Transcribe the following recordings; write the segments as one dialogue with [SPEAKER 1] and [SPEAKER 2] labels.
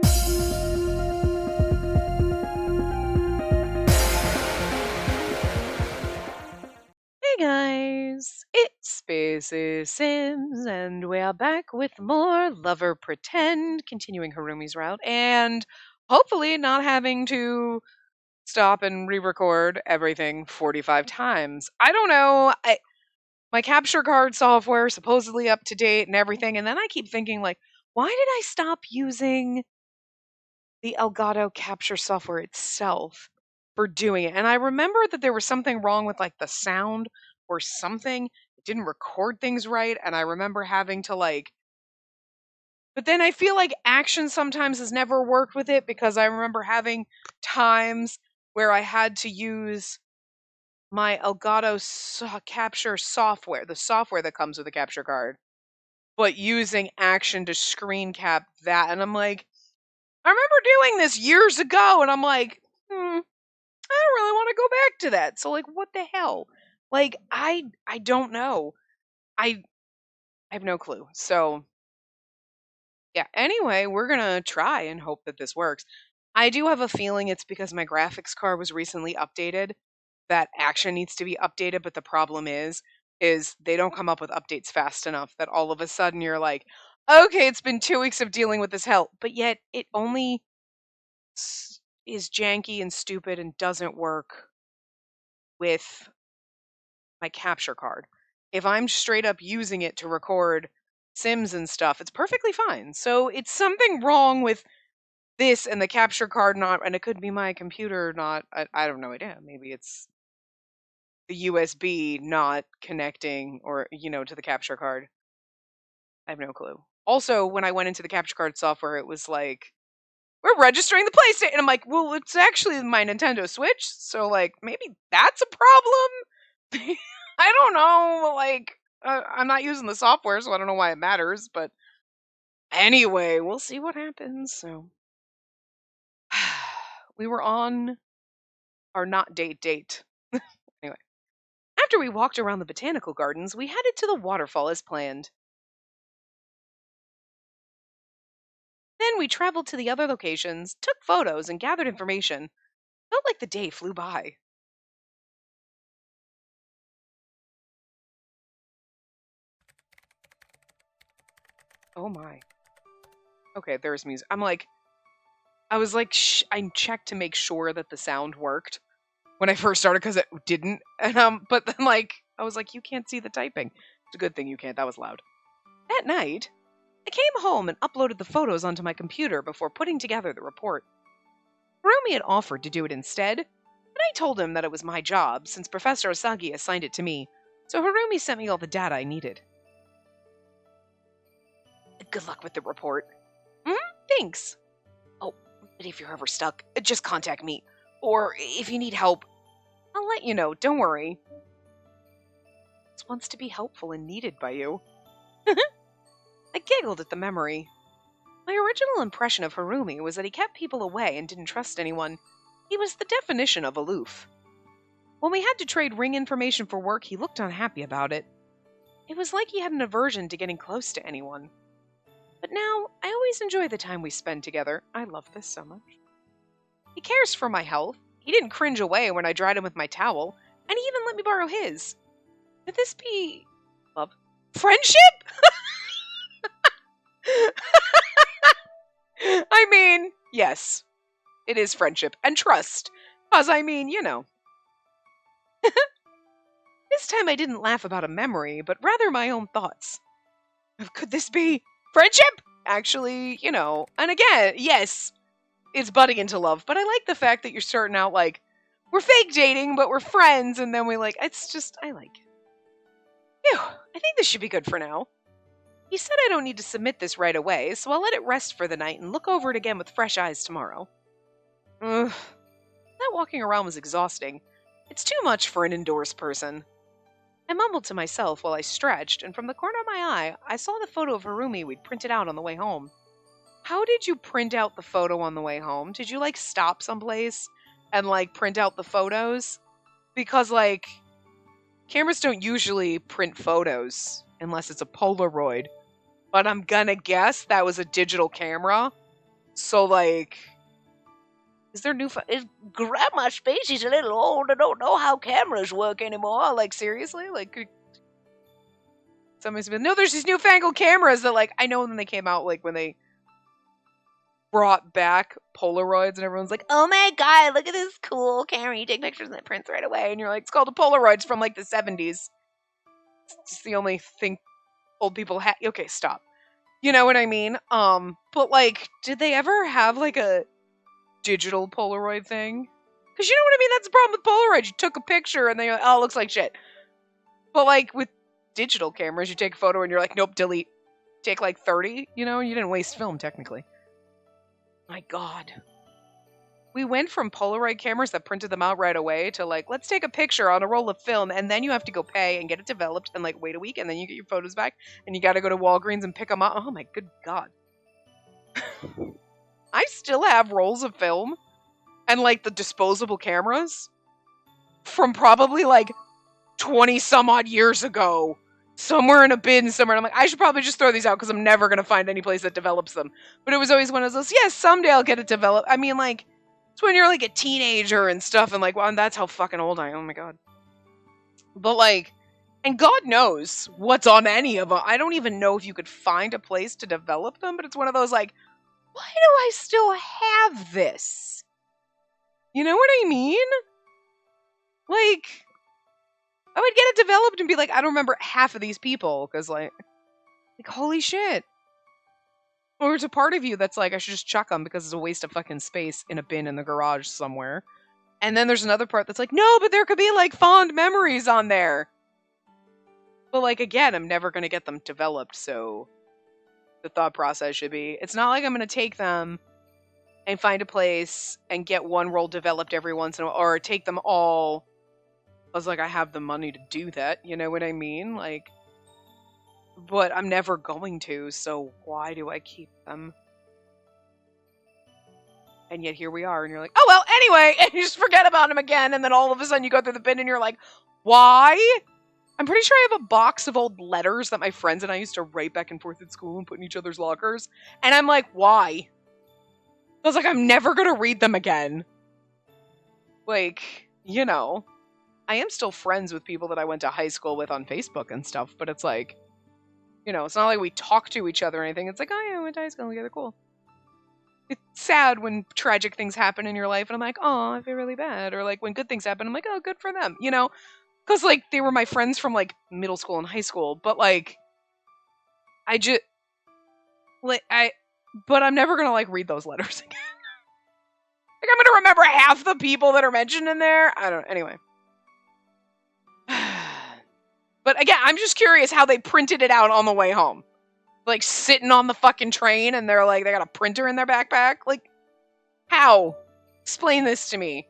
[SPEAKER 1] Hey guys, it's Spacey Sims, and we are back with more Lover Pretend, continuing Harumi's route, and hopefully not having to stop and re-record everything 45 times. I don't know. My capture card software is supposedly up to date and everything, and then I keep thinking like, why did I stop using the Elgato capture software itself for doing it? And I remember that there was something wrong with like the sound or something. It didn't record things right, and I remember having to like, but then I feel like action sometimes has never worked with it because I remember having times where I had to use my Elgato capture software, the software that comes with the capture card, but using action to screen cap that. And I'm like, I remember doing this years ago, and I'm like, I don't really want to go back to that. So like, what the hell? Like, I don't know. I have no clue. So yeah. Anyway, we're gonna try and hope that this works. I do have a feeling it's because my graphics card was recently updated that action needs to be updated, but the problem is they don't come up with updates fast enough that all of a sudden you're like, okay, it's been 2 weeks of dealing with this hell, but yet it only is janky and stupid and doesn't work with my capture card. If I'm straight up using it to record Sims and stuff, it's perfectly fine. So it's something wrong with this and the capture card not, and it could be my computer not, I don't know idea. Maybe it's the USB not connecting or, to the capture card. I have no clue. Also, when I went into the capture card software, it was like, we're registering the PlayStation. And I'm like, well, it's actually my Nintendo Switch. So, like, maybe that's a problem. I don't know. Like, I'm not using the software, so I don't know why it matters. But anyway, we'll see what happens. So, we were on our not date. Anyway, after we walked around the botanical gardens, we headed to the waterfall as planned. Then we traveled to the other locations, took photos, and gathered information. Felt like the day flew by. Oh my. Okay, there's music. I was like, I checked to make sure that the sound worked when I first started because it didn't. And but then like I was like, you can't see the typing. It's a good thing you can't. That was loud. That night, I came home and uploaded the photos onto my computer before putting together the report. Hiromi had offered to do it instead, but I told him that it was my job since Professor Asagi assigned it to me. So Harumi sent me all the data I needed. Good luck with the report. Thanks. Oh, but if you're ever stuck, just contact me. Or if you need help, I'll let you know, don't worry. This wants to be helpful and needed by you. I giggled at the memory. My original impression of Harumi was that he kept people away and didn't trust anyone. He was the definition of aloof. When we had to trade ring information for work, he looked unhappy about it. It was like he had an aversion to getting close to anyone. But now, I always enjoy the time we spend together. I love this so much. He cares for my health. He didn't cringe away when I dried him with my towel, and he even let me borrow his. Could this be love? Friendship? I mean, yes, it is friendship and trust. Because, This time I didn't laugh about a memory, but rather my own thoughts. Could this be friendship? Actually, and again, yes, it's budding into love, but I like the fact that you're starting out like, we're fake dating, but we're friends, and then I like it. Phew, I think this should be good for now. He said I don't need to submit this right away, so I'll let it rest for the night and look over it again with fresh eyes tomorrow. Ugh, that walking around was exhausting. It's too much for an indoors person. I mumbled to myself while I stretched, and from the corner of my eye, I saw the photo of Harumi we'd printed out on the way home. How did you print out the photo on the way home? Did you, stop someplace and, print out the photos? Because, cameras don't usually print photos unless it's a Polaroid. But I'm gonna guess that was a digital camera. So, like, is there new... Grandma Spacey's a little old. I don't know how cameras work anymore. Like, seriously? Like, somebody's been... No, there's these newfangled cameras that, like, I know when they came out, like, when they brought back Polaroids and everyone's like, oh my god, look at this cool camera. You take pictures and it prints right away. And you're like, it's called a Polaroids from, like, the 70s. It's the only thing old people have. Okay, stop. You know what I mean? But, like, did they ever have, like, a digital Polaroid thing? Because you know what I mean? That's the problem with Polaroid. You took a picture and then you're like, oh, it looks like shit. But, like, with digital cameras, you take a photo and you're like, nope, delete. Take, like, 30, you know? You didn't waste film, technically. My God. We went from Polaroid cameras that printed them out right away to, like, let's take a picture on a roll of film, and then you have to go pay and get it developed and, like, wait a week, and then you get your photos back, and you gotta go to Walgreens and pick them up. Oh, my good God. I still have rolls of film and, like, the disposable cameras from probably, like, 20 some odd years ago. Somewhere in a bin somewhere. And I'm like, I should probably just throw these out because I'm never going to find any place that develops them. But it was always one of those, yes, someday I'll get it developed. I mean, like, it's when you're, like, a teenager and stuff. And, like, well, that's how fucking old I am. Oh, my God. But, like, and God knows what's on any of them. I don't even know if you could find a place to develop them. But it's one of those, like, why do I still have this? You know what I mean? Like, I would get it developed and be like, I don't remember half of these people, because, like, holy shit. Or it's a part of you that's like, I should just chuck them because it's a waste of fucking space in a bin in the garage somewhere. And then there's another part that's like, no, but there could be, like, fond memories on there. But, like, again, I'm never going to get them developed, so the thought process should be, it's not like I'm going to take them and find a place and get one roll developed every once in a while, or take them all... I was like, I have the money to do that, you know what I mean? Like, but I'm never going to, so why do I keep them? And yet here we are, and you're like, oh well, anyway, and you just forget about them again, and then all of a sudden you go through the bin and you're like, why? I'm pretty sure I have a box of old letters that my friends and I used to write back and forth at school and put in each other's lockers, and I'm like, why? I was like, I'm never gonna read them again. Like, you know. I am still friends with people that I went to high school with on Facebook and stuff, but it's like, you know, it's not like we talk to each other or anything. It's like, oh yeah, we went to high school together, cool. It's sad when tragic things happen in your life, and I'm like, oh, I feel really bad. Or, like, when good things happen, I'm like, oh, good for them, you know? Because, like, they were my friends from, like, middle school and high school, but, like, but I'm never gonna, like, read those letters again. Like, I'm gonna remember half the people that are mentioned in there. I don't know, anyway. But again, I'm just curious how they printed it out on the way home. Like, sitting on the fucking train and they're like, they got a printer in their backpack? Like, how? Explain this to me.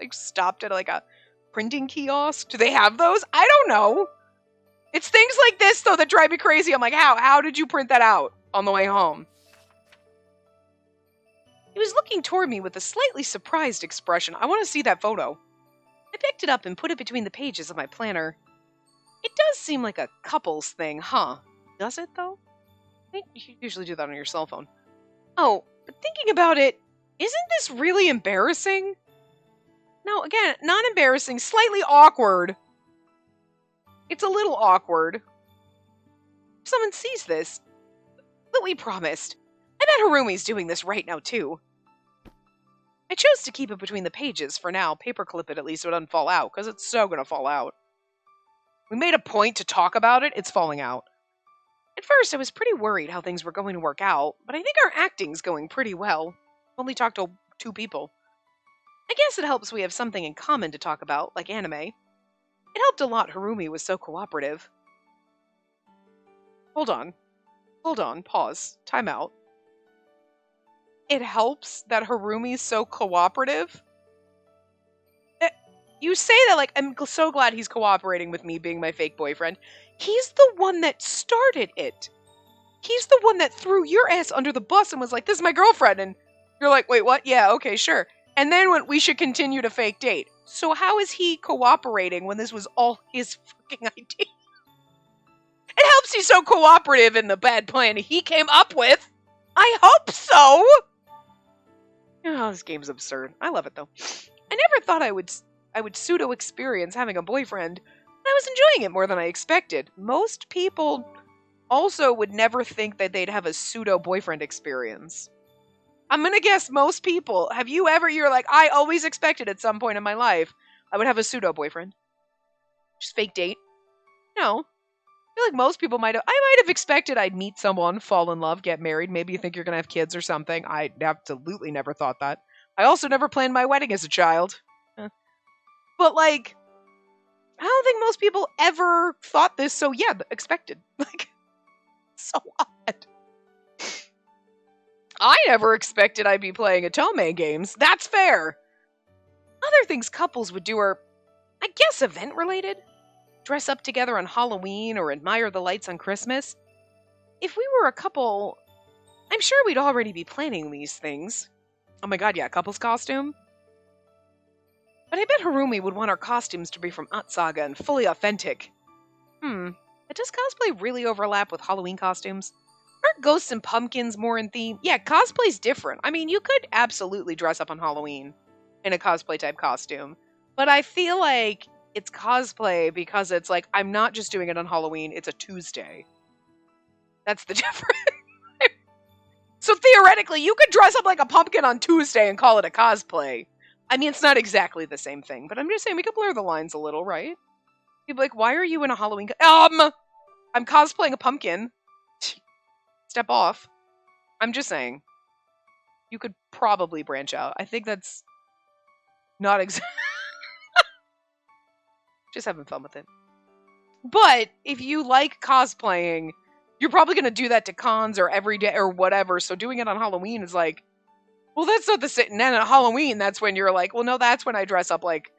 [SPEAKER 1] Like, stopped at, like, a printing kiosk? Do they have those? I don't know. It's things like this, though, that drive me crazy. I'm like, how did you print that out on the way home? He was looking toward me with a slightly surprised expression. I want to see that photo. I picked it up and put it between the pages of my planner. It does seem like a couples thing, huh? Does it, though? I think you usually do that on your cell phone. Oh, but thinking about it, isn't this really embarrassing? No, again, not embarrassing, slightly awkward. It's a little awkward. If someone sees this, but we promised. I bet Harumi's doing this right now, too. I chose to keep it between the pages for now, paperclip it at least so it doesn't fall out, because it's so gonna fall out. We made a point to talk about it, it's falling out. At first, I was pretty worried how things were going to work out, but I think our acting's going pretty well. Only talked to 2 people. I guess it helps we have something in common to talk about, like anime. It helped a lot Harumi was so cooperative. Hold on, pause, time out. It helps that Harumi's so cooperative? You say that like, I'm so glad he's cooperating with me being my fake boyfriend. He's the one that started it. He's the one that threw your ass under the bus and was like, this is my girlfriend. And you're like, wait, what? Yeah, okay, sure. And then when we should continue to fake date. So how is he cooperating when this was all his fucking idea? It helps he's so cooperative in the bad plan he came up with. I hope so! Oh, this game's absurd. I love it, though. I never thought I would pseudo-experience having a boyfriend, and I was enjoying it more than I expected. Most people also would never think that they'd have a pseudo-boyfriend experience. I'm gonna guess most people, you're like, I always expected at some point in my life I would have a pseudo-boyfriend. Just fake date. No. I feel like most people I might have expected I'd meet someone, fall in love, get married, maybe you think you're gonna have kids or something. I absolutely never thought that. I also never planned my wedding as a child. But, like, I don't think most people ever thought this, so yeah, expected. Like, so odd. I never expected I'd be playing Atome games. That's fair. Other things couples would do are, I guess, event-related. Dress up together on Halloween or admire the lights on Christmas. If we were a couple, I'm sure we'd already be planning these things. Oh my god, yeah, couple's costume? But I bet Harumi would want our costumes to be from Atsaga and fully authentic. But does cosplay really overlap with Halloween costumes? Aren't ghosts and pumpkins more in theme? Yeah, cosplay's different. I mean, you could absolutely dress up on Halloween in a cosplay type costume. But I feel like it's cosplay because it's like, I'm not just doing it on Halloween, it's a Tuesday. That's the difference. So theoretically, you could dress up like a pumpkin on Tuesday and call it a cosplay. I mean, it's not exactly the same thing, but I'm just saying we could blur the lines a little, right? You'd be like, why are you in a Halloween I'm cosplaying a pumpkin. Step off. I'm just saying. You could probably branch out. I think that's not exactly... Just having fun with it. But if you like cosplaying, you're probably going to do that to cons or every day or whatever. So doing it on Halloween is like, well, that's not the same. And then at Halloween, that's when you're like, well, no, that's when I dress up like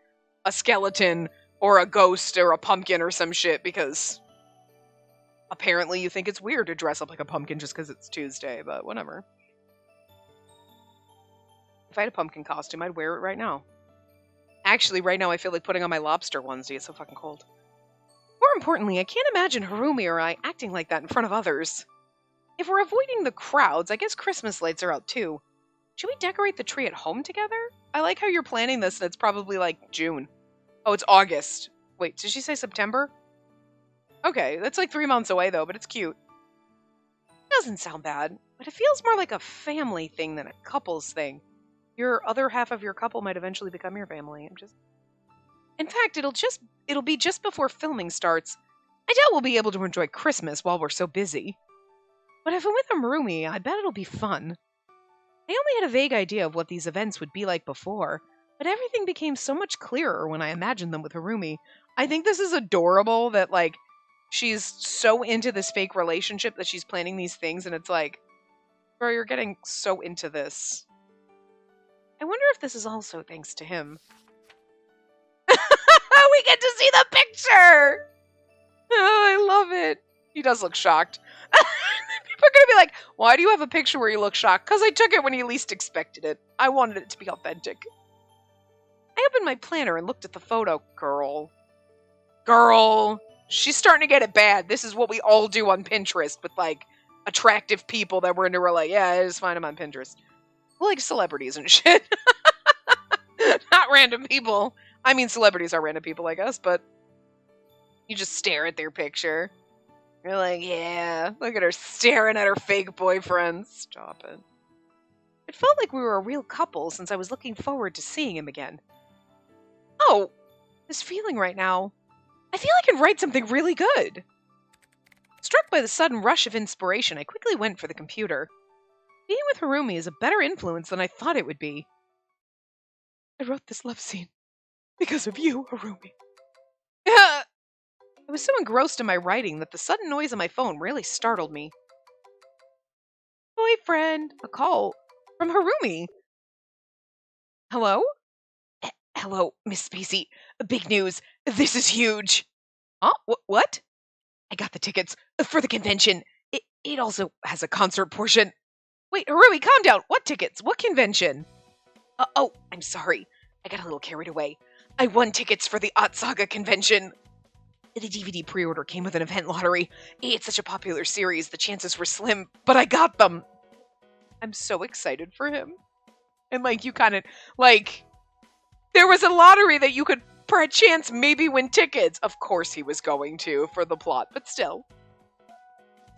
[SPEAKER 1] a skeleton or a ghost or a pumpkin or some shit because apparently you think it's weird to dress up like a pumpkin just because it's Tuesday, but whatever. If I had a pumpkin costume, I'd wear it right now. Actually, right now I feel like putting on my lobster onesie. It's so fucking cold. More importantly, I can't imagine Harumi or I acting like that in front of others. If we're avoiding the crowds, I guess Christmas lights are out too. Should we decorate the tree at home together? I like how you're planning this and it's probably like June. Oh, it's August. Wait, did she say September? Okay, that's like 3 months away though, but it's cute. Doesn't sound bad, but it feels more like a family thing than a couple's thing. Your other half of your couple might eventually become your family. In fact, it'll be just before filming starts. I doubt we'll be able to enjoy Christmas while we're so busy. But if I'm with Harumi, I bet it'll be fun. I only had a vague idea of what these events would be like before, but everything became so much clearer when I imagined them with Harumi. I think this is adorable that, like, she's so into this fake relationship that she's planning these things, and it's like, bro, you're getting so into this. I wonder if this is also thanks to him. We get to see the picture! Oh, I love it. He does look shocked. People are going to be like, why do you have a picture where you look shocked? Because I took it when you least expected it. I wanted it to be authentic. I opened my planner and looked at the photo. Girl. She's starting to get it bad. This is what we all do on Pinterest with, like, attractive people that we're into. We're like, yeah, I just find them on Pinterest. Well, like celebrities and shit. Not random people. I mean, celebrities are random people, I guess, but you just stare at their picture. You're like, yeah, look at her staring at her fake boyfriend. Stop it. It felt like we were a real couple since I was looking forward to seeing him again. Oh, this feeling right now. I feel I can write something really good. Struck by the sudden rush of inspiration, I quickly went for the computer. Being with Harumi is a better influence than I thought it would be. I wrote this love scene because of you, Harumi. I was so engrossed in my writing that the sudden noise on my phone really startled me. Boyfriend, a call from Harumi. Hello? Hello, Miss Spacey. Big news. This is huge. Huh? What? I got the tickets for the convention. It also has a concert portion. Wait, Harumi, calm down. What tickets? What convention? Oh, I'm sorry. I got a little carried away. I won tickets for the Atsaga convention. The DVD pre-order came with an event lottery. It's such a popular series, the chances were slim, but I got them. I'm so excited for him. And, like, you kind of, like, there was a lottery that you could, perchance, maybe win tickets. Of course he was going to, for the plot, but still.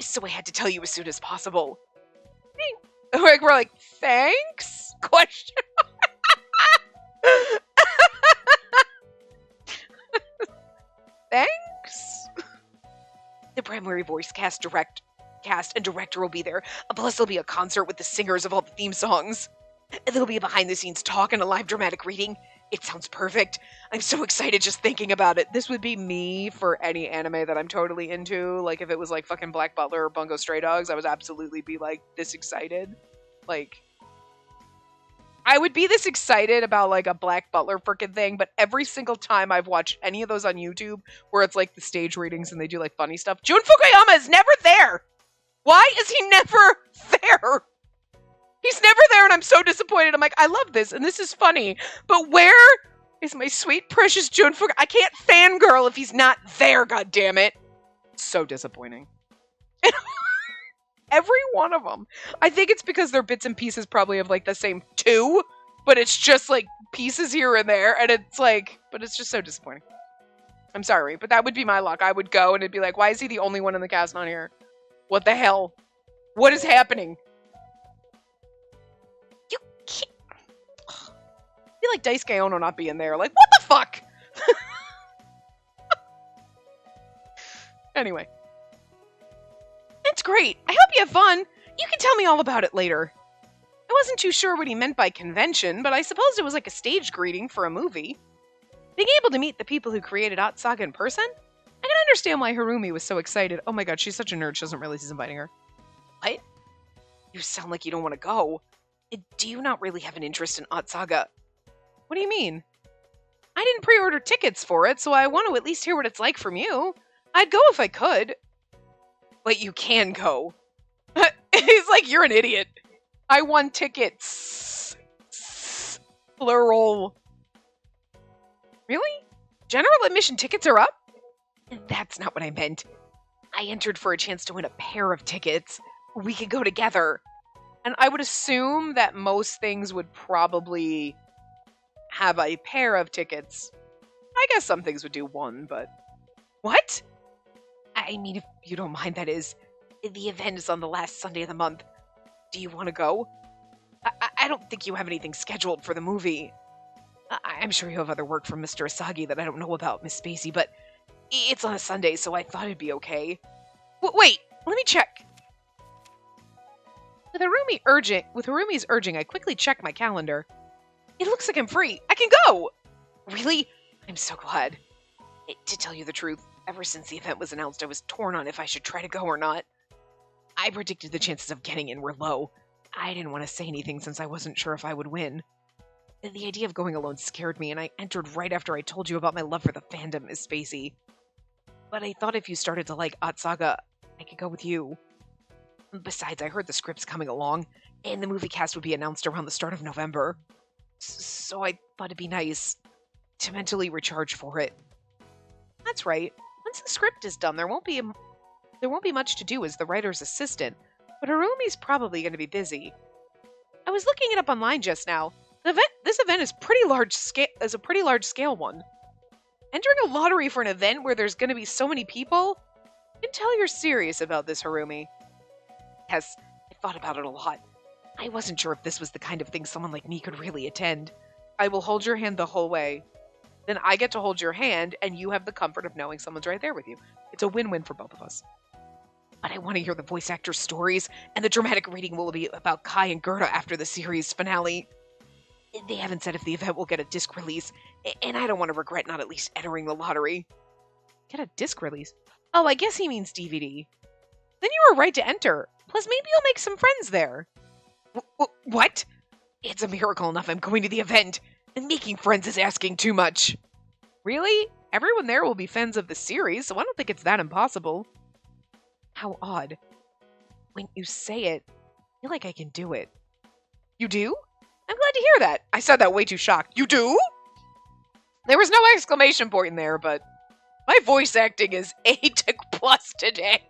[SPEAKER 1] So I had to tell you as soon as possible. Like, we're like, thanks? Question. Thanks? The primary voice cast and director will be there. Plus there'll be a concert with the singers of all the theme songs. There'll be a behind-the-scenes talk and a live dramatic reading. It sounds perfect. I'm so excited just thinking about it. This would be me for any anime that I'm totally into. Like, if it was like fucking Black Butler or Bungo Stray Dogs, I would absolutely be like this excited. Like, I would be this excited about like a Black Butler freaking thing, but every single time I've watched any of those on YouTube where it's like the stage readings and they do like funny stuff, Jun Fukuyama is never there. Why is he never there? He's never there, and I'm so disappointed. I'm like, I love this, and this is funny, but where is my sweet, precious Jun Fukuyama? I can't fangirl if he's not there, goddammit. So disappointing. Every one of them. I think it's because they're bits and pieces probably of, like, the same two, but it's just, like, pieces here and there, and it's, like, but it's just so disappointing. I'm sorry, but that would be my luck. I would go, and it'd be like, why is he the only one in the cast not here? What the hell? What is happening? You can't... I feel like Daisuke Ono not being there. Like, what the fuck? Anyway. It's great. I hope you have fun. You can tell me all about it later. I wasn't too sure what he meant by convention, but I suppose it was like a stage greeting for a movie. Being able to meet the people who created Ot Saga in person? I can understand why Harumi was so excited. Oh my god, she's such a nerd, she doesn't realize he's inviting her. What? You sound like you don't want to go. Do you not really have an interest in Ot Saga? What do you mean? I didn't pre-order tickets for it, so I want to at least hear what it's like from you. I'd go if I could. But you can go. He's like, you're an idiot. I won tickets. Plural. Really? General admission tickets are up? That's not what I meant. I entered for a chance to win a pair of tickets. We could go together. And I would assume that most things would probably have a pair of tickets. I guess some things would do one, but... What? I mean, if you don't mind, that is. The event is on the last Sunday of the month. Do you want to go? I don't think you have anything scheduled for the movie. I'm sure you have other work from Mr. Asagi that I don't know about, Miss Spacey, but it's on a Sunday, so I thought it'd be okay. Wait, let me check. With Harumi's urging, I quickly checked my calendar. It looks like I'm free. I can go! Really? I'm so glad. To tell you the truth, ever since the event was announced, I was torn on if I should try to go or not. I predicted the chances of getting in were low. I didn't want to say anything since I wasn't sure if I would win. The idea of going alone scared me, and I entered right after I told you about my love for the fandom, Miss Spacey. But I thought if you started to like Ot Saga, I could go with you. Besides, I heard the script's coming along, and the movie cast would be announced around the start of November. So I thought it'd be nice to mentally recharge for it. That's right. Once the script is done, there won't be much to do as the writer's assistant, but Harumi's probably going to be busy. I was looking it up online just now. This event is a pretty large scale one. Entering a lottery for an event where there's going to be so many people? You can tell you're serious about this, Harumi. Yes, I thought about it a lot. I wasn't sure if this was the kind of thing someone like me could really attend. I will hold your hand the whole way. Then I get to hold your hand, and you have the comfort of knowing someone's right there with you. It's a win-win for both of us. But I want to hear the voice actors' stories, and the dramatic reading will be about Kai and Gerda after the series finale. They haven't said if the event will get a disc release, and I don't want to regret not at least entering the lottery. Get a disc release? Oh, I guess he means DVD. Then you were right to enter. Plus, maybe you'll make some friends there. What? It's a miracle enough I'm going to the event, and making friends is asking too much. Really? Everyone there will be fans of the series, so I don't think it's that impossible. How odd. When you say it, I feel like I can do it. You do? I'm glad to hear that. I said that way too shocked. You do? There was no exclamation point in there, but my voice acting is A+ today.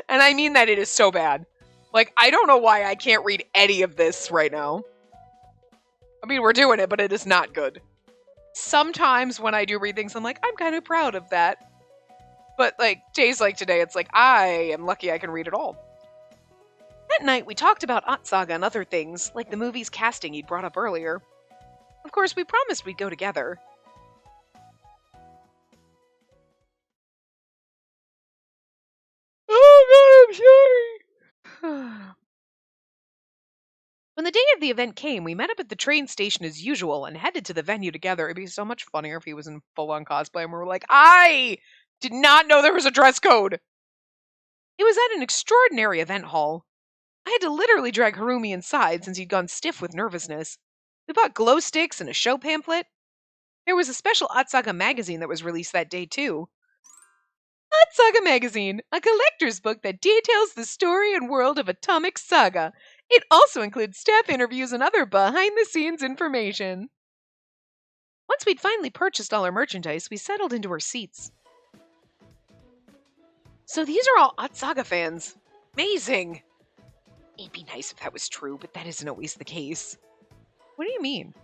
[SPEAKER 1] And I mean that it is so bad. Like, I don't know why I can't read any of this right now. I mean, we're doing it, but it is not good. Sometimes when I do read things, I'm like, I'm kind of proud of that. But, like, days like today, it's like, I am lucky I can read it all. That night, we talked about Otsaga and other things, like the movie's casting he'd brought up earlier. Of course, we promised we'd go together. Oh, God, I'm sorry. When the day of the event came, we met up at the train station as usual and headed to the venue together. It'd be so much funnier if he was in full-on cosplay and we were like, I did not know there was a dress code. It was at an extraordinary event hall. I had to literally drag Harumi inside since he'd gone stiff with nervousness. We bought glow sticks and a show pamphlet. There was a special Otsaga magazine that was released that day, too. Otsaga Magazine, a collector's book that details the story and world of Atomic Saga. It also includes staff interviews and other behind-the-scenes information. Once we'd finally purchased all our merchandise, we settled into our seats. So these are all Otsaga fans. Amazing. It'd be nice if that was true, but that isn't always the case. What do you mean?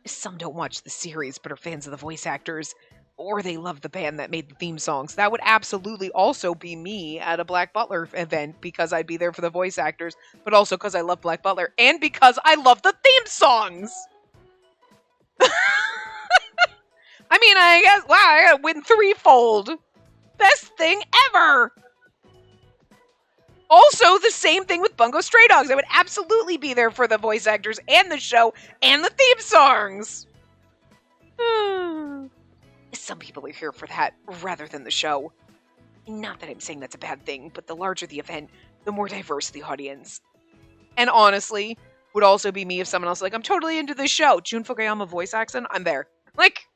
[SPEAKER 1] Some don't watch the series but are fans of the voice actors, or they love the band that made the theme songs. That would absolutely also be me at a Black Butler event because I'd be there for the voice actors, but also because I love Black Butler and because I love the theme songs. I mean, I guess, wow, I gotta win threefold. Best thing ever. Also, the same thing with Bungo Stray Dogs. I would absolutely be there for the voice actors and the show and the theme songs. Some people are here for that rather than the show. Not that I'm saying that's a bad thing, but the larger the event, the more diverse the audience. And honestly, would also be me if someone else was like, I'm totally into this show. Jun Fukuyama voice accent, I'm there. Like,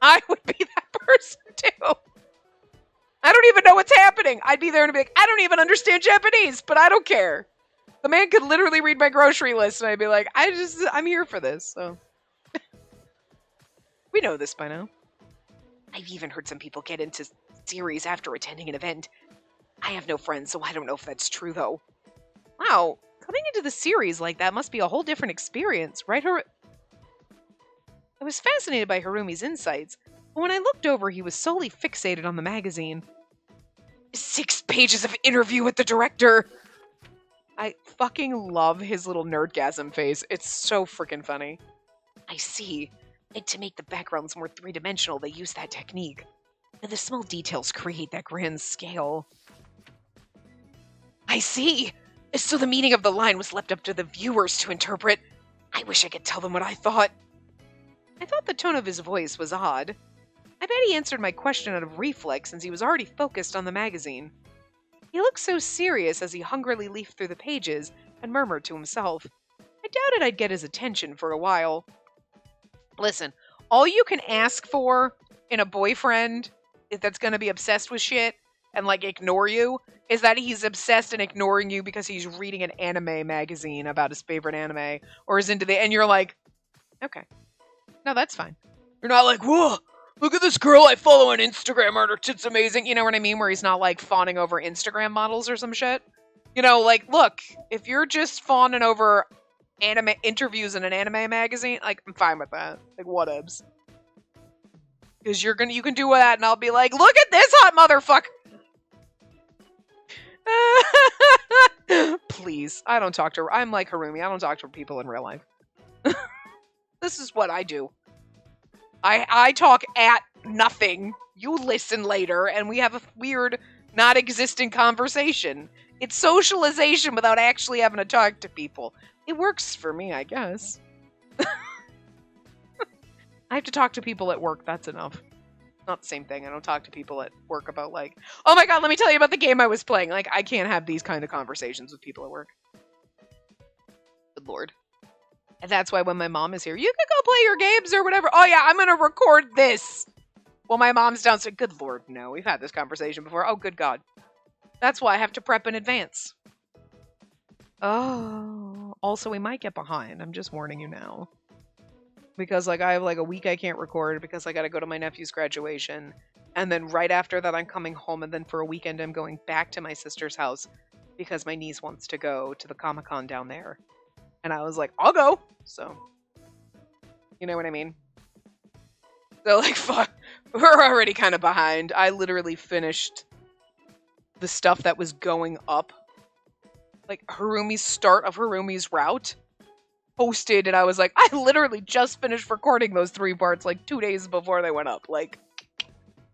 [SPEAKER 1] I would be that person too. I don't even know what's happening. I'd be there and be like, I don't even understand Japanese, but I don't care. The man could literally read my grocery list and I'd be like, I'm here for this, so. We know this by now. I've even heard some people get into series after attending an event. I have no friends, so I don't know if that's true, though. Wow, coming into the series like that must be a whole different experience, right, I was fascinated by Harumi's insights, but when I looked over, he was solely fixated on the magazine. 6 pages of interview with the director! I fucking love his little nerdgasm face. It's so freaking funny. I see. And to make the backgrounds more three-dimensional, they use that technique. And the small details create that grand scale. I see! So the meaning of the line was left up to the viewers to interpret. I wish I could tell them what I thought. I thought the tone of his voice was odd. I bet he answered my question out of reflex since he was already focused on the magazine. He looked so serious as he hungrily leafed through the pages and murmured to himself. I doubted I'd get his attention for a while. Listen, all you can ask for in a boyfriend that's going to be obsessed with shit and, like, ignore you is that he's obsessed and ignoring you because he's reading an anime magazine about his favorite anime or is into the... And you're like, okay. No, that's fine. You're not like, whoa, look at this girl I follow on Instagram. Her tits amazing. You know what I mean? Where he's not, like, fawning over Instagram models or some shit. You know, like, look, if you're just fawning over anime interviews in an anime magazine, like, I'm fine with that. Like, whatevs. Because you can do that, and I'll be like, look at this hot motherfucker! Please, I don't talk to her. I'm like Harumi, I don't talk to people in real life. This is what I do. I talk at nothing. You listen later, and we have a weird, not existent conversation. It's socialization without actually having to talk to people. It works for me, I guess. I have to talk to people at work, that's enough. Not the same thing. I don't talk to people at work about, like, oh my god, let me tell you about the game I was playing. Like, I can't have these kind of conversations with people at work. Good lord. And that's why when my mom is here, you can go play your games or whatever. Oh yeah, I'm gonna record this. Well, my mom's downstairs. Good lord, no. We've had this conversation before. Oh, good god. That's why I have to prep in advance. Oh. Also, we might get behind. I'm just warning you now. Because, like, I have, like, a week I can't record because I gotta go to my nephew's graduation. And then right after that, I'm coming home. And then for a weekend, I'm going back to my sister's house because my niece wants to go to the Comic-Con down there. And I was like, I'll go. So, you know what I mean? So, like, fuck, we're already kind of behind. I literally finished the stuff that was going up. Like, Harumi's start of Harumi's route. Posted, and I was like, I literally just finished recording those 3 parts, like, 2 days before they went up. Like,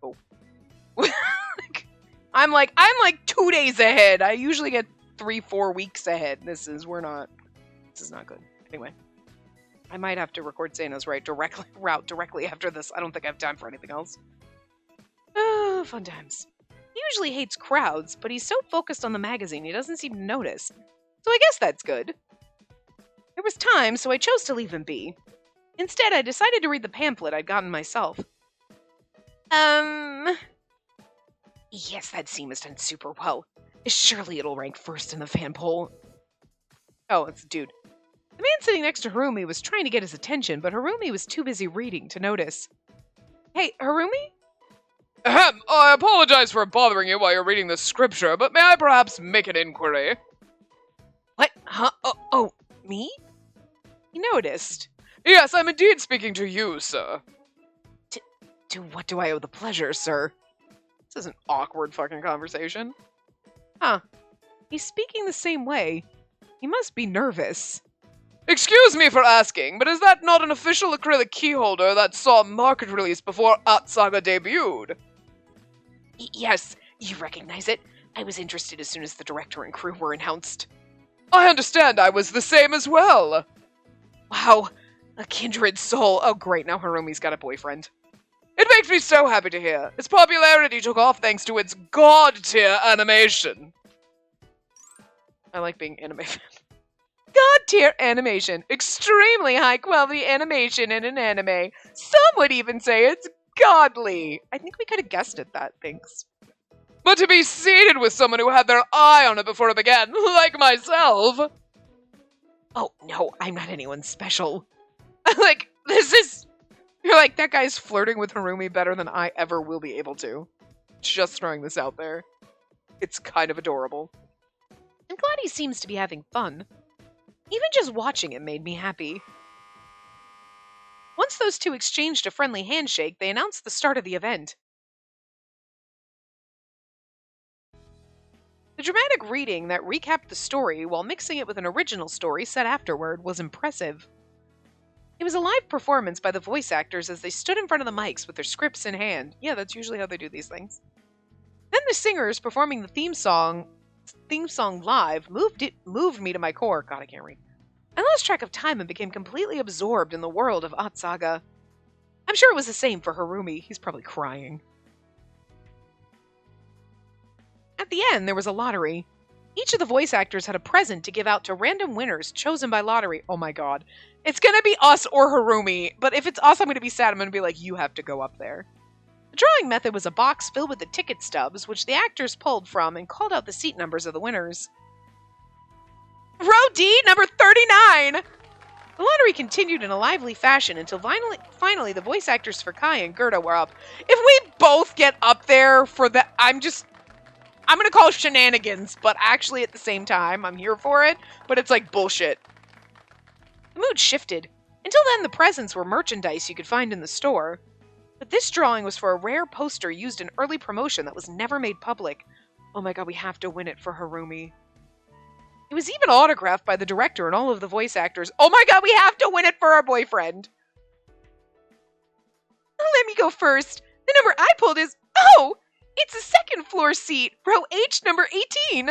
[SPEAKER 1] oh. I'm like 2 days ahead. I usually get 3-4 weeks ahead. This is not good. Anyway, I might have to record Sano's route directly after this. I don't think I have time for anything else. Oh, fun times. He usually hates crowds, but he's so focused on the magazine he doesn't seem to notice. So I guess that's good. There was time, so I chose to leave him be. Instead, I decided to read the pamphlet I'd gotten myself. Yes, that scene was done super well. Surely it'll rank first in the fan poll. Oh, it's a dude. The man sitting next to Harumi was trying to get his attention, but Harumi was too busy reading to notice. Hey, Harumi?
[SPEAKER 2] Ahem, I apologize for bothering you while you're reading the scripture, but may I perhaps make an inquiry?
[SPEAKER 1] What? Huh? Oh, me? He noticed.
[SPEAKER 2] Yes, I'm indeed speaking to you, sir.
[SPEAKER 1] To what do I owe the pleasure, sir? This is an awkward fucking conversation. Huh. He's speaking the same way. He must be nervous.
[SPEAKER 2] Excuse me for asking, but is that not an official acrylic key holder that saw market release before Art Saga debuted?
[SPEAKER 1] Yes, you recognize it. I was interested as soon as the director and crew were announced.
[SPEAKER 2] I understand I was the same as well.
[SPEAKER 1] Wow, a kindred soul. Oh great, now Harumi's got a boyfriend.
[SPEAKER 2] It makes me so happy to hear. Its popularity took off thanks to its god-tier animation.
[SPEAKER 1] I like being anime fan. God-tier animation. Extremely high-quality animation in an anime. Some would even say it's godly. I think we could have guessed at that, thanks.
[SPEAKER 2] But to be seated with someone who had their eye on it before it began, like myself...
[SPEAKER 1] Oh, no, I'm not anyone special. Like, this is... You're like, that guy's flirting with Harumi better than I ever will be able to. Just throwing this out there. It's kind of adorable. I'm glad he seems to be having fun. Even just watching him made me happy. Once those two exchanged a friendly handshake, they announced the start of the event. The dramatic reading that recapped the story while mixing it with an original story set afterward was impressive. It was a live performance by the voice actors as they stood in front of the mics with their scripts in hand. Yeah, that's usually how they do these things. Then the singers performing the theme song live moved me to my core. God, I can't read. I lost track of time and became completely absorbed in the world of Art Saga. I'm sure it was the same for Harumi. He's probably crying. At the end, there was a lottery. Each of the voice actors had a present to give out to random winners chosen by lottery. Oh my god. It's gonna be us or Harumi, but if it's us, I'm gonna be sad. I'm gonna be like, you have to go up there. The drawing method was a box filled with the ticket stubs, which the actors pulled from and called out the seat numbers of the winners. Row D, number 39! The lottery continued in a lively fashion until finally the voice actors for Kai and Gerda were up. If we both get up there for the... I'm gonna call shenanigans, but actually at the same time, I'm here for it, but it's like bullshit. The mood shifted. Until then, the presents were merchandise you could find in the store. But this drawing was for a rare poster used in early promotion that was never made public. Oh my god, we have to win it for Harumi. It was even autographed by the director and all of the voice actors. Oh my god, we have to win it for our boyfriend! Let me go first. The number I pulled is... Oh! It's a second floor seat, row H, number 18.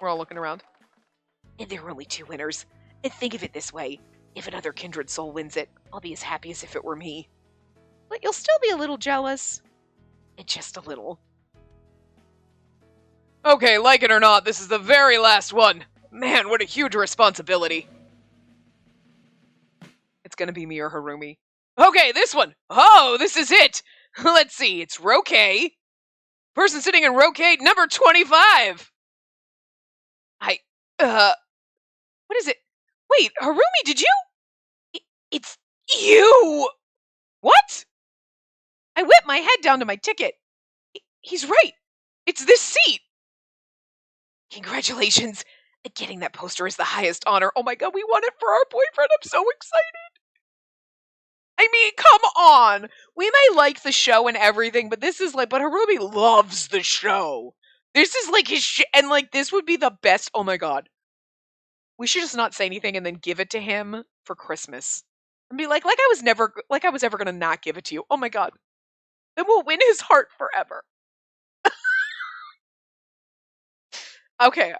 [SPEAKER 1] We're all looking around. And there were only 2 winners. And think of it this way. If another kindred soul wins it, I'll be as happy as if it were me. But you'll still be a little jealous. And just a little.
[SPEAKER 2] Okay, like it or not, this is the very last one. Man, what a huge responsibility.
[SPEAKER 1] It's gonna be me or Harumi.
[SPEAKER 2] Okay, this one. Oh, this is it. Let's see, it's row K. Person sitting in row K, number 25.
[SPEAKER 1] What is it? Wait, Harumi, did you? It's you! What? I whipped my head down to my ticket. He's right.
[SPEAKER 2] It's this seat! Congratulations! Getting that poster is the highest honor. Oh my god, we won it for our boyfriend. I'm so excited. I mean, come on. We may like the show and everything, but this is like, but Harumi loves the show. This is like his shit, and like, this would be the best. Oh my god. We should just not say anything and then give it to him for Christmas. And be like I was ever gonna not give it to you. Oh my god. Then we'll win his heart forever. Okay,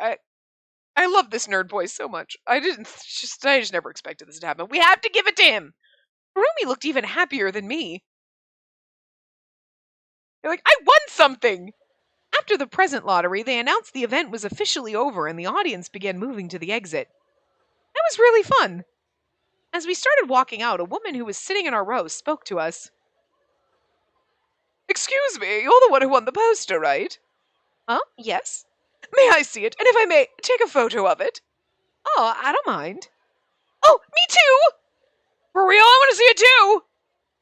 [SPEAKER 2] I love this nerd boy so much. I just never expected this to happen. We have to give it to him. Harumi looked even happier than me. They're like, I won something! After the present lottery, they announced the event was officially over and the audience began moving to the exit. That was really fun. As we started walking out, a woman who was sitting in our row spoke to us. Excuse me, you're the one who won the poster, right? Huh? Yes. May I see it? And if I may, take a photo of it? Oh, I don't mind. Oh, me too! For real, I want to see it too!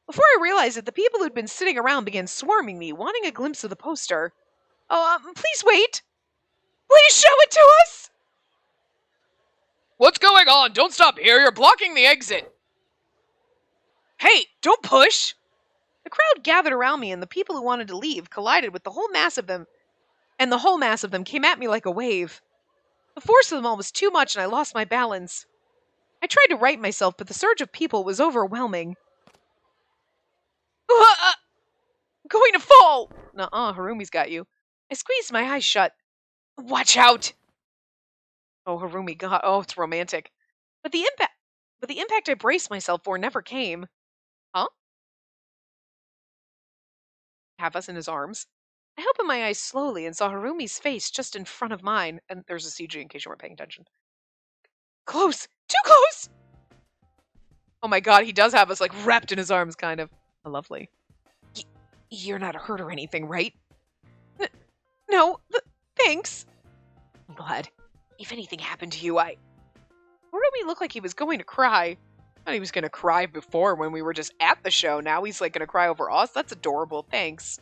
[SPEAKER 2] Before I realized it, the people who'd been sitting around began swarming me, wanting a glimpse of the poster. Oh, please wait! Please show it to us! What's going on? Don't stop here, you're blocking the exit! Hey, don't push! The crowd gathered around me, and the people who wanted to leave collided with the whole mass of them, and the whole mass of them came at me like a wave. The force of them all was too much, and I lost my balance. I tried to right myself, but the surge of people was overwhelming. I'm going to fall! Nuh-uh, Harumi's got you. I squeezed my eyes shut. Watch out! Oh, Harumi, God, oh, it's romantic. But the impact I braced myself for never came. Huh? Have us in his arms. I opened my eyes slowly and saw Harumi's face just in front of mine. And there's a CG in case you weren't paying attention. Close! Too close! Oh my god, he does have us like wrapped in his arms, kind of. Lovely. You're not hurt or anything, right? No, thanks. I'm glad. If anything happened to you, Harumi looked like he was going to cry. I thought he was going to cry before when we were just at the show. Now he's like going to cry over us. That's adorable. Thanks.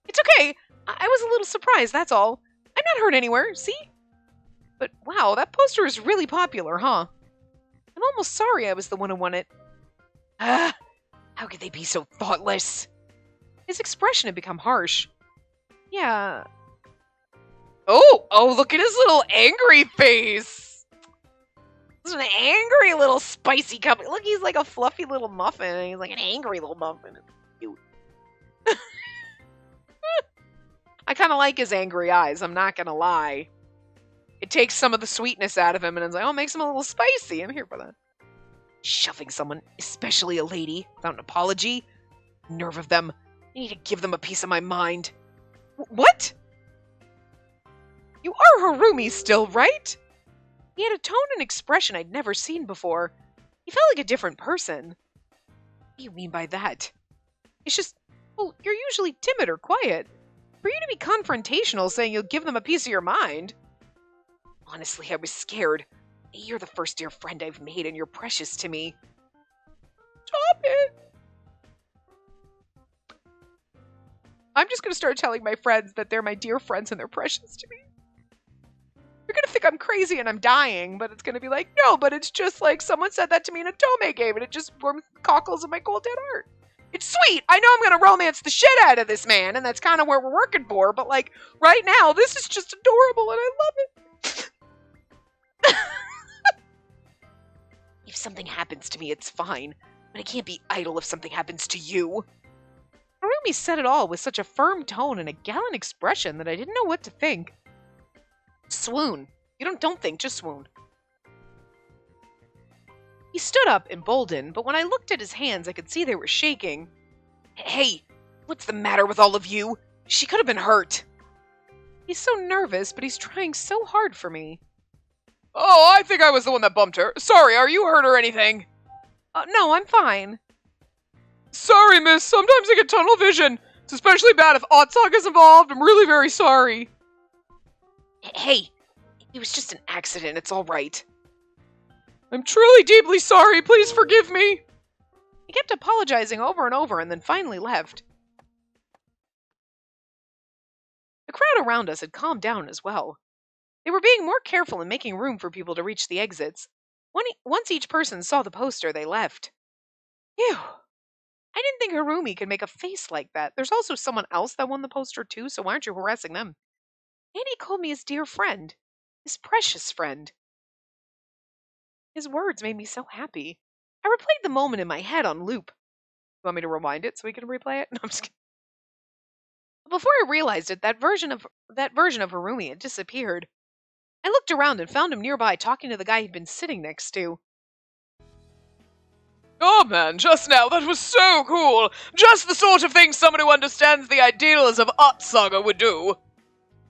[SPEAKER 2] It's okay. I was a little surprised, that's all. I'm not hurt anywhere, see? But wow, that poster is really popular, huh? I'm almost sorry I was the one who won it. Ah, how could they be so thoughtless? His expression had become harsh. Yeah. Oh, look at his little angry face. He's an angry little spicy cup. Look, he's like a fluffy little muffin, and he's like an angry little muffin. It's cute. I kind of like his angry eyes, I'm not gonna lie. It takes some of the sweetness out of him, and it's like, oh, it makes him a little spicy. I'm here for that. Shoving someone, especially a lady, without an apology? Nerve of them. I need to give them a piece of my mind. What? You are Harumi still, right? He had a tone and expression I'd never seen before. He felt like a different person. What do you mean by that? It's just, well, you're usually timid or quiet. For you to be confrontational saying you'll give them a piece of your mind. Honestly, I was scared. You're the first dear friend I've made, and you're precious to me. Stop it! I'm just gonna start telling my friends that they're my dear friends and they're precious to me. You're gonna think I'm crazy and I'm dying, but it's gonna be like, no, but it's just like someone said that to me in a Tome game, and it just warms the cockles of my cold dead heart. It's sweet! I know I'm gonna romance the shit out of this man, and that's kind of where we're working for, but like, right now, this is just adorable, and I love it. If something happens to me, it's fine, but I can't be idle if something happens to you. Harumi said it all with such a firm tone and a gallant expression that I didn't know what to think. Swoon. You don't think, just swoon. He stood up, emboldened, but when I looked at his hands, I could see they were shaking. Hey, what's the matter with all of you? She could have been hurt. He's so nervous, but he's trying so hard for me. Oh, I think I was the one that bumped her. Sorry, are you hurt or anything? No, I'm fine. Sorry, miss. Sometimes I get tunnel vision. It's especially bad if Otsock is involved. I'm really very sorry. Hey, it was just an accident. It's all right. I'm truly deeply sorry. Please forgive me. He kept apologizing over and over and then finally left. The crowd around us had calmed down as well. They were being more careful and making room for people to reach the exits. Once each person saw the poster, they left. Phew. I didn't think Harumi could make a face like that. There's also someone else that won the poster too, so why aren't you harassing them? And he called me his dear friend. His precious friend. His words made me so happy. I replayed the moment in my head on loop. You want me to rewind it so we can replay it? No, I'm just kidding. Before I realized it, that version of Harumi had disappeared. I looked around and found him nearby talking to the guy he'd been sitting next to.
[SPEAKER 1] Oh man, just now, that was so cool! Just the sort of thing someone who understands the ideals of art saga would do.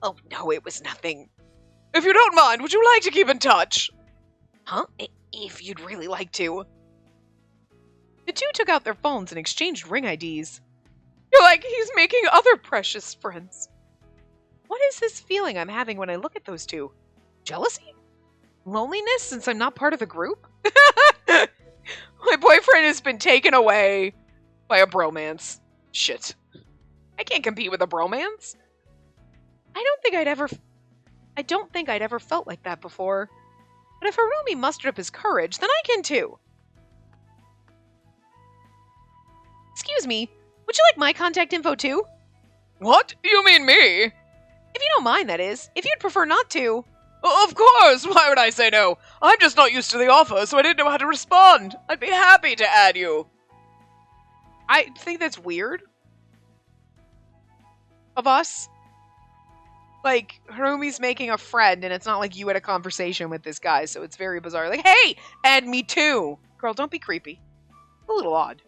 [SPEAKER 2] Oh no, it was nothing.
[SPEAKER 1] If you don't mind, would you like to keep in touch?
[SPEAKER 2] Huh? If you'd really like to. The two took out their phones and exchanged ring IDs.
[SPEAKER 1] You're like, he's making other precious friends.
[SPEAKER 2] What is this feeling I'm having when I look at those two? Jealousy? Loneliness since I'm not part of the group?
[SPEAKER 1] My boyfriend has been taken away by a bromance. Shit. I can't compete with a bromance.
[SPEAKER 2] I don't think I'd ever felt like that before. But if Harumi mustered up his courage, then I can too. Excuse me, would you like my contact info too?
[SPEAKER 1] What? You mean me?
[SPEAKER 2] If you don't mind, that is. If you'd prefer not to.
[SPEAKER 1] Of course! Why would I say no? I'm just not used to the offer, so I didn't know how to respond. I'd be happy to add you.
[SPEAKER 2] I think that's weird. Of us. Like, Harumi's making a friend, and it's not like you had a conversation with this guy, so it's very bizarre. Like, hey, add me too! Girl, don't be creepy. A little odd.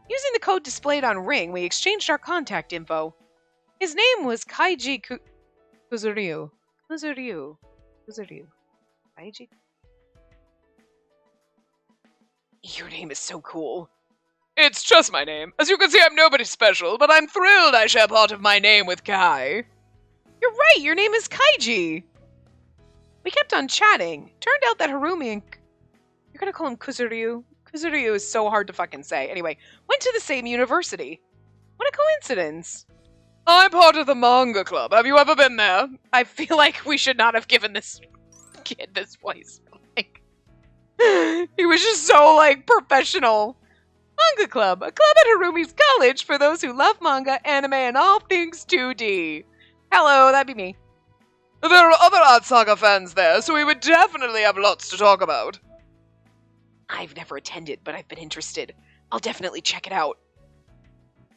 [SPEAKER 2] Using the code displayed on Ring, we exchanged our contact info. His name was Kaiji Kuzuryu. Kuzuryu. Kaiji? Your name is so cool.
[SPEAKER 1] It's just my name. As you can see, I'm nobody special, but I'm thrilled I share part of my name with Kai.
[SPEAKER 2] You're right, your name is Kaiji. We kept on chatting. Turned out that Harumi and... You're gonna call him Kuzuryu? Kuzuryu is so hard to fucking say. Anyway, went to the same university. What a coincidence.
[SPEAKER 1] I'm part of the manga club. Have you ever been there?
[SPEAKER 2] I feel like we should not have given this kid this voice. Like, he was just so, like, professional. Manga club. A club at Harumi's college for those who love manga, anime, and all things 2D. Hello, that'd be me.
[SPEAKER 1] There are other Art Saga fans there, so we would definitely have lots to talk about.
[SPEAKER 2] I've never attended, but I've been interested. I'll definitely check it out.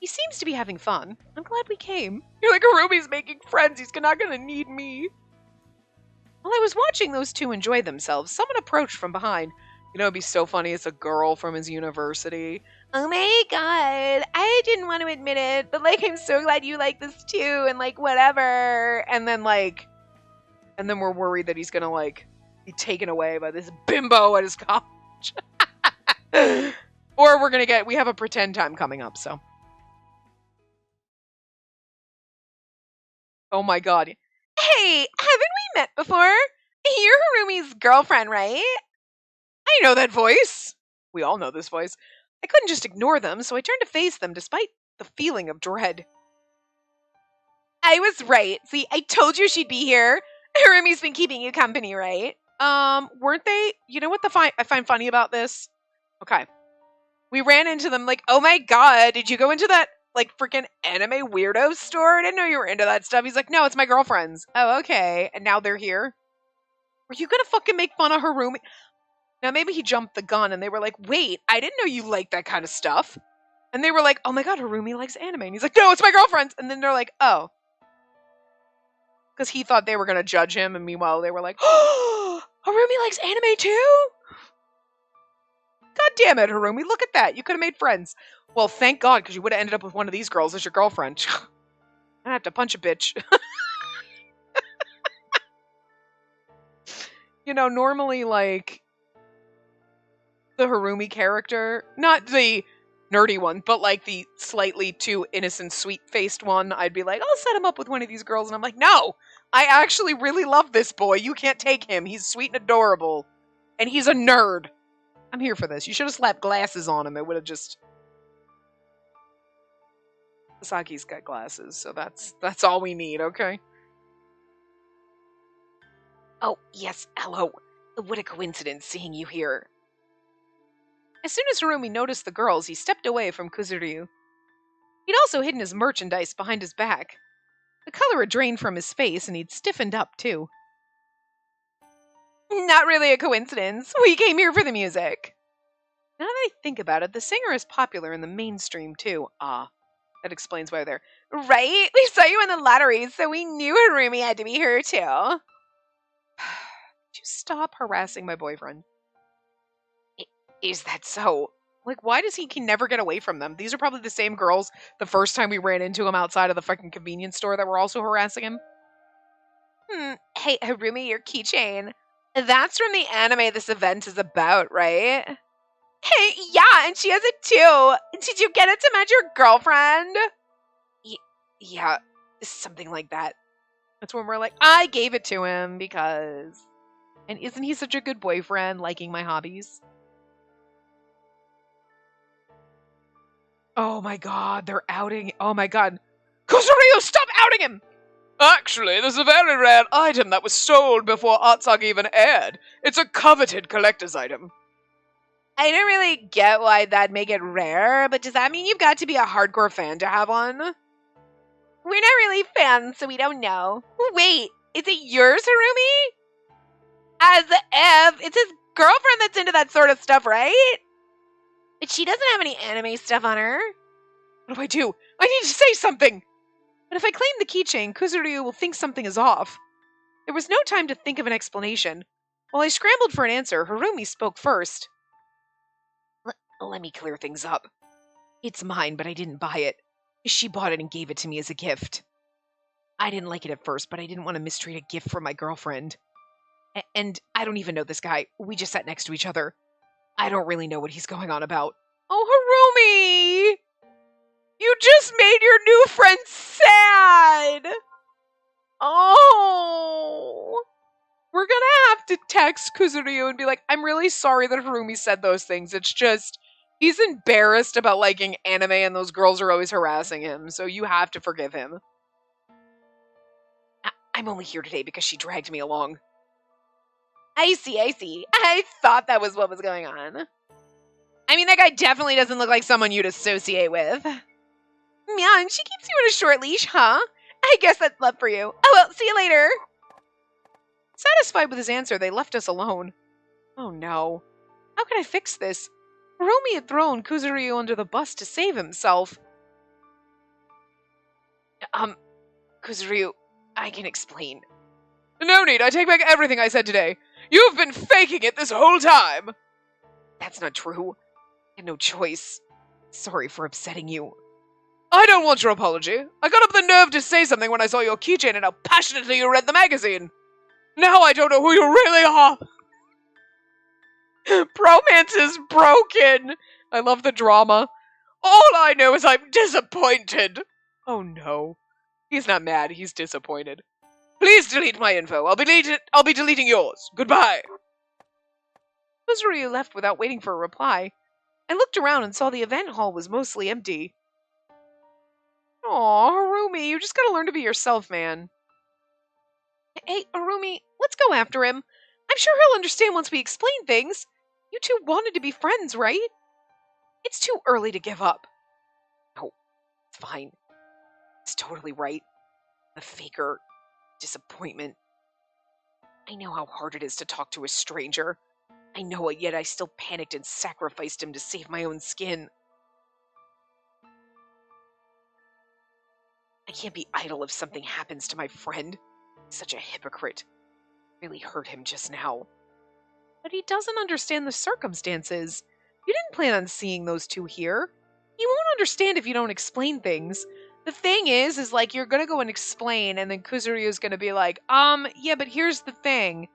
[SPEAKER 2] He seems to be having fun. I'm glad we came.
[SPEAKER 1] You're like, Harumi's making friends. He's not gonna need me.
[SPEAKER 2] While I was watching those two enjoy themselves, someone approached from behind.
[SPEAKER 1] You know, it'd be so funny. It's a girl from his university.
[SPEAKER 2] Oh my god, I didn't want to admit it, but, like, I'm so glad you like this too, and, like, whatever. And then we're worried that he's gonna, like, be taken away by this bimbo at his college. Or we have a pretend time coming up, so. Oh my god. Hey, haven't we met before? You're Harumi's girlfriend, right? I know that voice. We all know this voice. I couldn't just ignore them, so I turned to face them despite the feeling of dread. I was right. See, I told you she'd be here. Harumi's been keeping you company, right? Weren't they? You know what I find funny about this? Okay. We ran into them like, oh my god, did you go into that, like, freaking anime weirdo store? I didn't know you were into that stuff. He's like, no, it's my girlfriend's. Oh, okay. And now they're here? Were you gonna fucking make fun of Harumi? Now, maybe he jumped the gun and they were like, wait, I didn't know you liked that kind of stuff. And they were like, oh my god, Harumi likes anime. And he's like, no, it's my girlfriend's. And then they're like, oh. Because he thought they were going to judge him. And meanwhile, they were like, oh, Harumi likes anime too? God damn it, Harumi. Look at that. You could have made friends. Well, thank God, because you would have ended up with one of these girls as your girlfriend. I'd have to punch a bitch. You know, normally, like, the Harumi character, not the nerdy one, but like the slightly too innocent, sweet-faced one, I'd be like, I'll set him up with one of these girls, and I'm like, no! I actually really love this boy. You can't take him. He's sweet and adorable. And he's a nerd. I'm here for this. You should have slapped glasses on him. It would have just... Saki's got glasses, so that's all we need, okay? Oh, yes, hello. What a coincidence seeing you here. As soon as Harumi noticed the girls, he stepped away from Kuzuryu. He'd also hidden his merchandise behind his back. The color had drained from his face, and he'd stiffened up, too. Not really a coincidence. We came here for the music. Now that I think about it, the singer is popular in the mainstream, too. Ah, that explains why they're... Right? We saw you in the lottery, so we knew Harumi had to be here, too. Could you stop harassing my boyfriend? Is that so? Like, why does he can never get away from them? These are probably the same girls the first time we ran into him outside of the fucking convenience store that were also harassing him. Hey, Harumi, your keychain. That's from the anime this event is about, right? Hey, yeah, and she has it too. Did you get it to match your girlfriend? Yeah, something like that. That's when we're like, I gave it to him because... And isn't he such a good boyfriend, liking my hobbies? Oh my god, they're outing... Oh my god. Kuzuryu, stop outing him! Actually, this is a very rare item that was sold before Atsagi even aired. It's a coveted collector's item. I don't really get why that'd make it rare, but does that mean you've got to be a hardcore fan to have one? We're not really fans, so we don't know. Wait, is it yours, Harumi? As if it's his girlfriend that's into that sort of stuff, right? But she doesn't have any anime stuff on her. What do I do? I need to say something! But if I claim the keychain, Kuzuryu will think something is off. There was no time to think of an explanation. While I scrambled for an answer, Harumi spoke first. Let me clear things up. It's mine, but I didn't buy it. She bought it and gave it to me as a gift. I didn't like it at first, but I didn't want to mistreat a gift from my girlfriend. And I don't even know this guy. We just sat next to each other. I don't really know what he's going on about. Oh, Harumi! You just made your new friend sad! Oh! We're gonna have to text Kuzuryu and be like, I'm really sorry that Harumi said those things. It's just, he's embarrassed about liking anime and those girls are always harassing him, so you have to forgive him. I'm only here today because she dragged me along. I see. I thought that was what was going on. I mean, that guy definitely doesn't look like someone you'd associate with. Man, she keeps you on a short leash, huh? I guess that's love for you. Oh well, see you later. Satisfied with his answer, they left us alone. Oh no. How could I fix this? Harumi had thrown Kuzuryu under the bus to save himself. Kuzuryu, I can explain. No need, I take back everything I said today. You've been faking it this whole time! That's not true. I had no choice. Sorry for upsetting you. I don't want your apology. I got up the nerve to say something when I saw your keychain and how passionately you read the magazine. Now I don't know who you really are. Bromance is broken. I love the drama. All I know is I'm disappointed. Oh no. He's not mad, he's disappointed. Please delete my info. I'll be deleting yours. Goodbye. Kuzuryu left without waiting for a reply. I looked around and saw the event hall was mostly empty. Aw, Harumi, you just gotta learn to be yourself, man. Hey, Harumi, let's go after him. I'm sure he'll understand once we explain things. You two wanted to be friends, right? It's too early to give up. No, it's fine. It's totally right. The faker. Disappointment. I know how hard it is to talk to a stranger. I know it, yet I still panicked and sacrificed him to save my own skin. I can't be idle if something happens to my friend. Such a hypocrite. Really hurt him just now. But he doesn't understand the circumstances. You didn't plan on seeing those two here. He won't understand if you don't explain things. The thing is like, you're gonna go and explain, and then Kuzuryu's gonna be like, yeah, but here's the thing.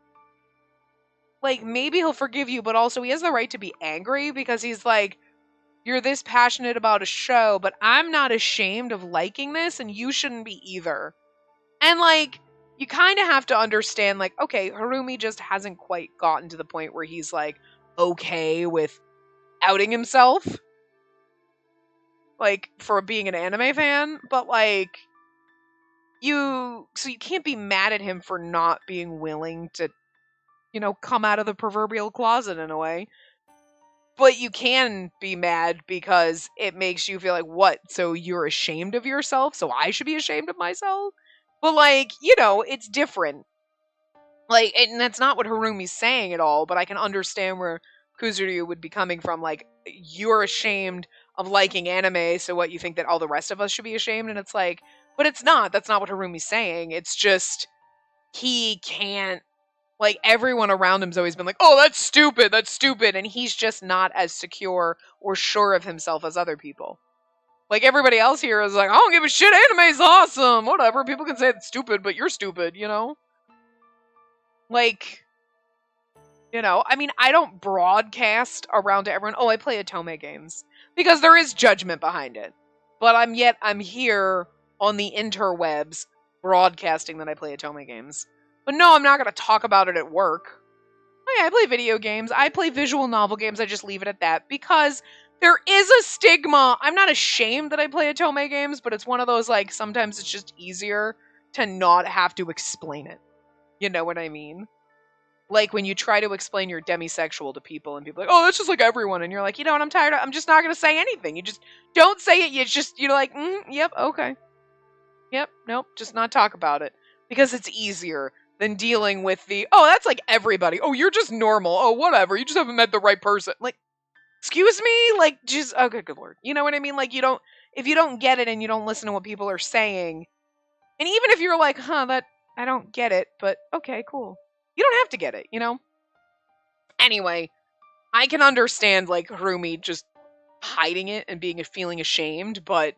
[SPEAKER 2] Like, maybe he'll forgive you, but also he has the right to be angry, because he's like, you're this passionate about a show, but I'm not ashamed of liking this, and you shouldn't be either. And, like, you kind of have to understand, like, okay, Harumi just hasn't quite gotten to the point where he's, like, okay with outing himself. like, for being an anime fan, but, like, so you can't be mad at him for not being willing to, come out of the proverbial closet in a way. But you can be mad because it makes you feel like, what? So you're ashamed of yourself? So I should be ashamed of myself? But, like, it's different. Like, and that's not what Harumi's saying at all, but I can understand where Kuzuryu would be coming from. Like, you're ashamed of liking anime, so what, you think that all the rest of us should be ashamed? And it's like, but it's not. That's not what Harumi's saying. It's just, he can't, like, everyone around him's always been like, oh, that's stupid, and he's just not as secure or sure of himself as other people. Like, everybody else here is like, I don't give a shit, anime's awesome, whatever, people can say it's stupid, but you're stupid, Like, I mean, I don't broadcast around to everyone, oh, I play Otome games, because there is judgment behind it. But I'm here on the interwebs broadcasting that I play Otome games. But no, I'm not going to talk about it at work. Oh yeah, I play video games. I play visual novel games. I just leave it at that because there is a stigma. I'm not ashamed that I play Otome games, but it's one of those, like, sometimes it's just easier to not have to explain it. You know what I mean? Like when you try to explain you're demisexual to people and people are like, oh, that's just like everyone. And you're like, you know what, I'm tired of, I'm just not going to say anything. You just don't say it. You're like, yep, okay. Yep, nope, just not talk about it. Because it's easier than dealing with oh, that's like everybody. Oh, you're just normal. Oh, whatever. You just haven't met the right person. Like, excuse me? Like, just, okay, good lord. You know what I mean? Like, if you don't get it and you don't listen to what people are saying, and even if you're like, I don't get it, but okay, cool. You don't have to get it, Anyway, I can understand, like, Harumi just hiding it and feeling ashamed, but,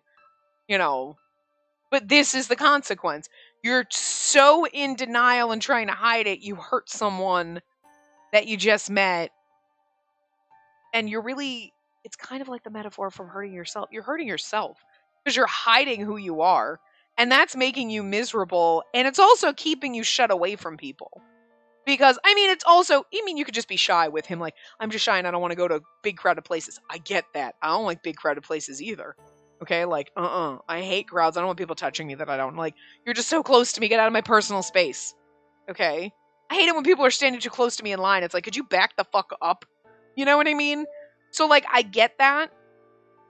[SPEAKER 2] but this is the consequence. You're so in denial and trying to hide it, you hurt someone that you just met, and it's kind of like the metaphor from hurting yourself. You're hurting yourself because you're hiding who you are, and that's making you miserable, and it's also keeping you shut away from people. Because, I mean, you could just be shy with him, like, I'm just shy and I don't want to go to big crowded places. I get that. I don't like big crowded places either. Okay, like, I hate crowds. I don't want people touching me that I don't like. You're just so close to me. Get out of my personal space. Okay? I hate it when people are standing too close to me in line. It's like, could you back the fuck up? You know what I mean? So, like, I get that.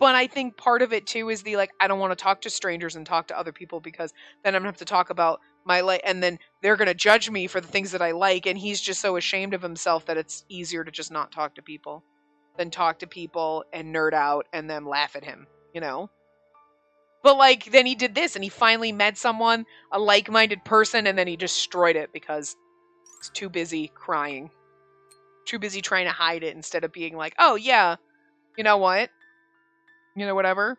[SPEAKER 2] But I think part of it, too, is like, I don't want to talk to strangers and talk to other people because then I'm going to have to talk about my life, and then they're going to judge me for the things that I like, and he's just so ashamed of himself that it's easier to just not talk to people than talk to people and nerd out and then laugh at him, But, like, then he did this, and he finally met someone, a like-minded person, and then he destroyed it because he's too busy crying. Too busy trying to hide it instead of being like, oh, yeah, you know what? Whatever.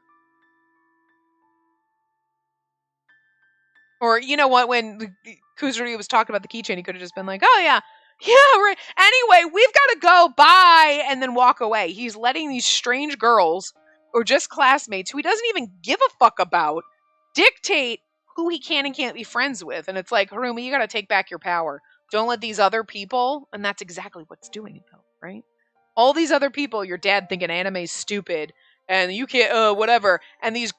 [SPEAKER 2] Or, you know what, when Kuzuri was talking about the keychain, he could have just been like, oh, yeah, right. Anyway, we've got to go, bye, and then walk away. He's letting these strange girls, or just classmates, who he doesn't even give a fuck about, dictate who he can and can't be friends with. And it's like, Harumi, you got to take back your power. Don't let these other people, and that's exactly what's doing it, though, right? All these other people, your dad thinking anime's stupid, and you can't, whatever, and these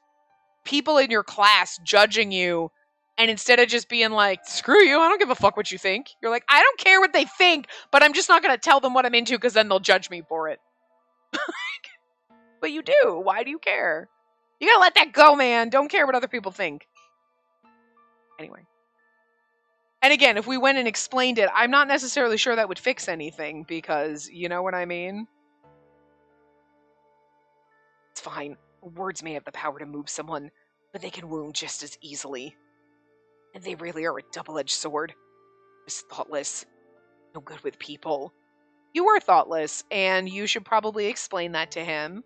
[SPEAKER 2] people in your class judging you, and instead of just being like, screw you, I don't give a fuck what you think, you're like, I don't care what they think, but I'm just not going to tell them what I'm into because then they'll judge me for it. But you do. Why do you care? You gotta let that go, man. Don't care what other people think. Anyway. And again, if we went and explained it, I'm not necessarily sure that would fix anything because, you know what I mean? It's fine. Words may have the power to move someone, but they can wound just as easily. And they really are a double-edged sword. Just thoughtless. No good with people. You were thoughtless, and you should probably explain that to him.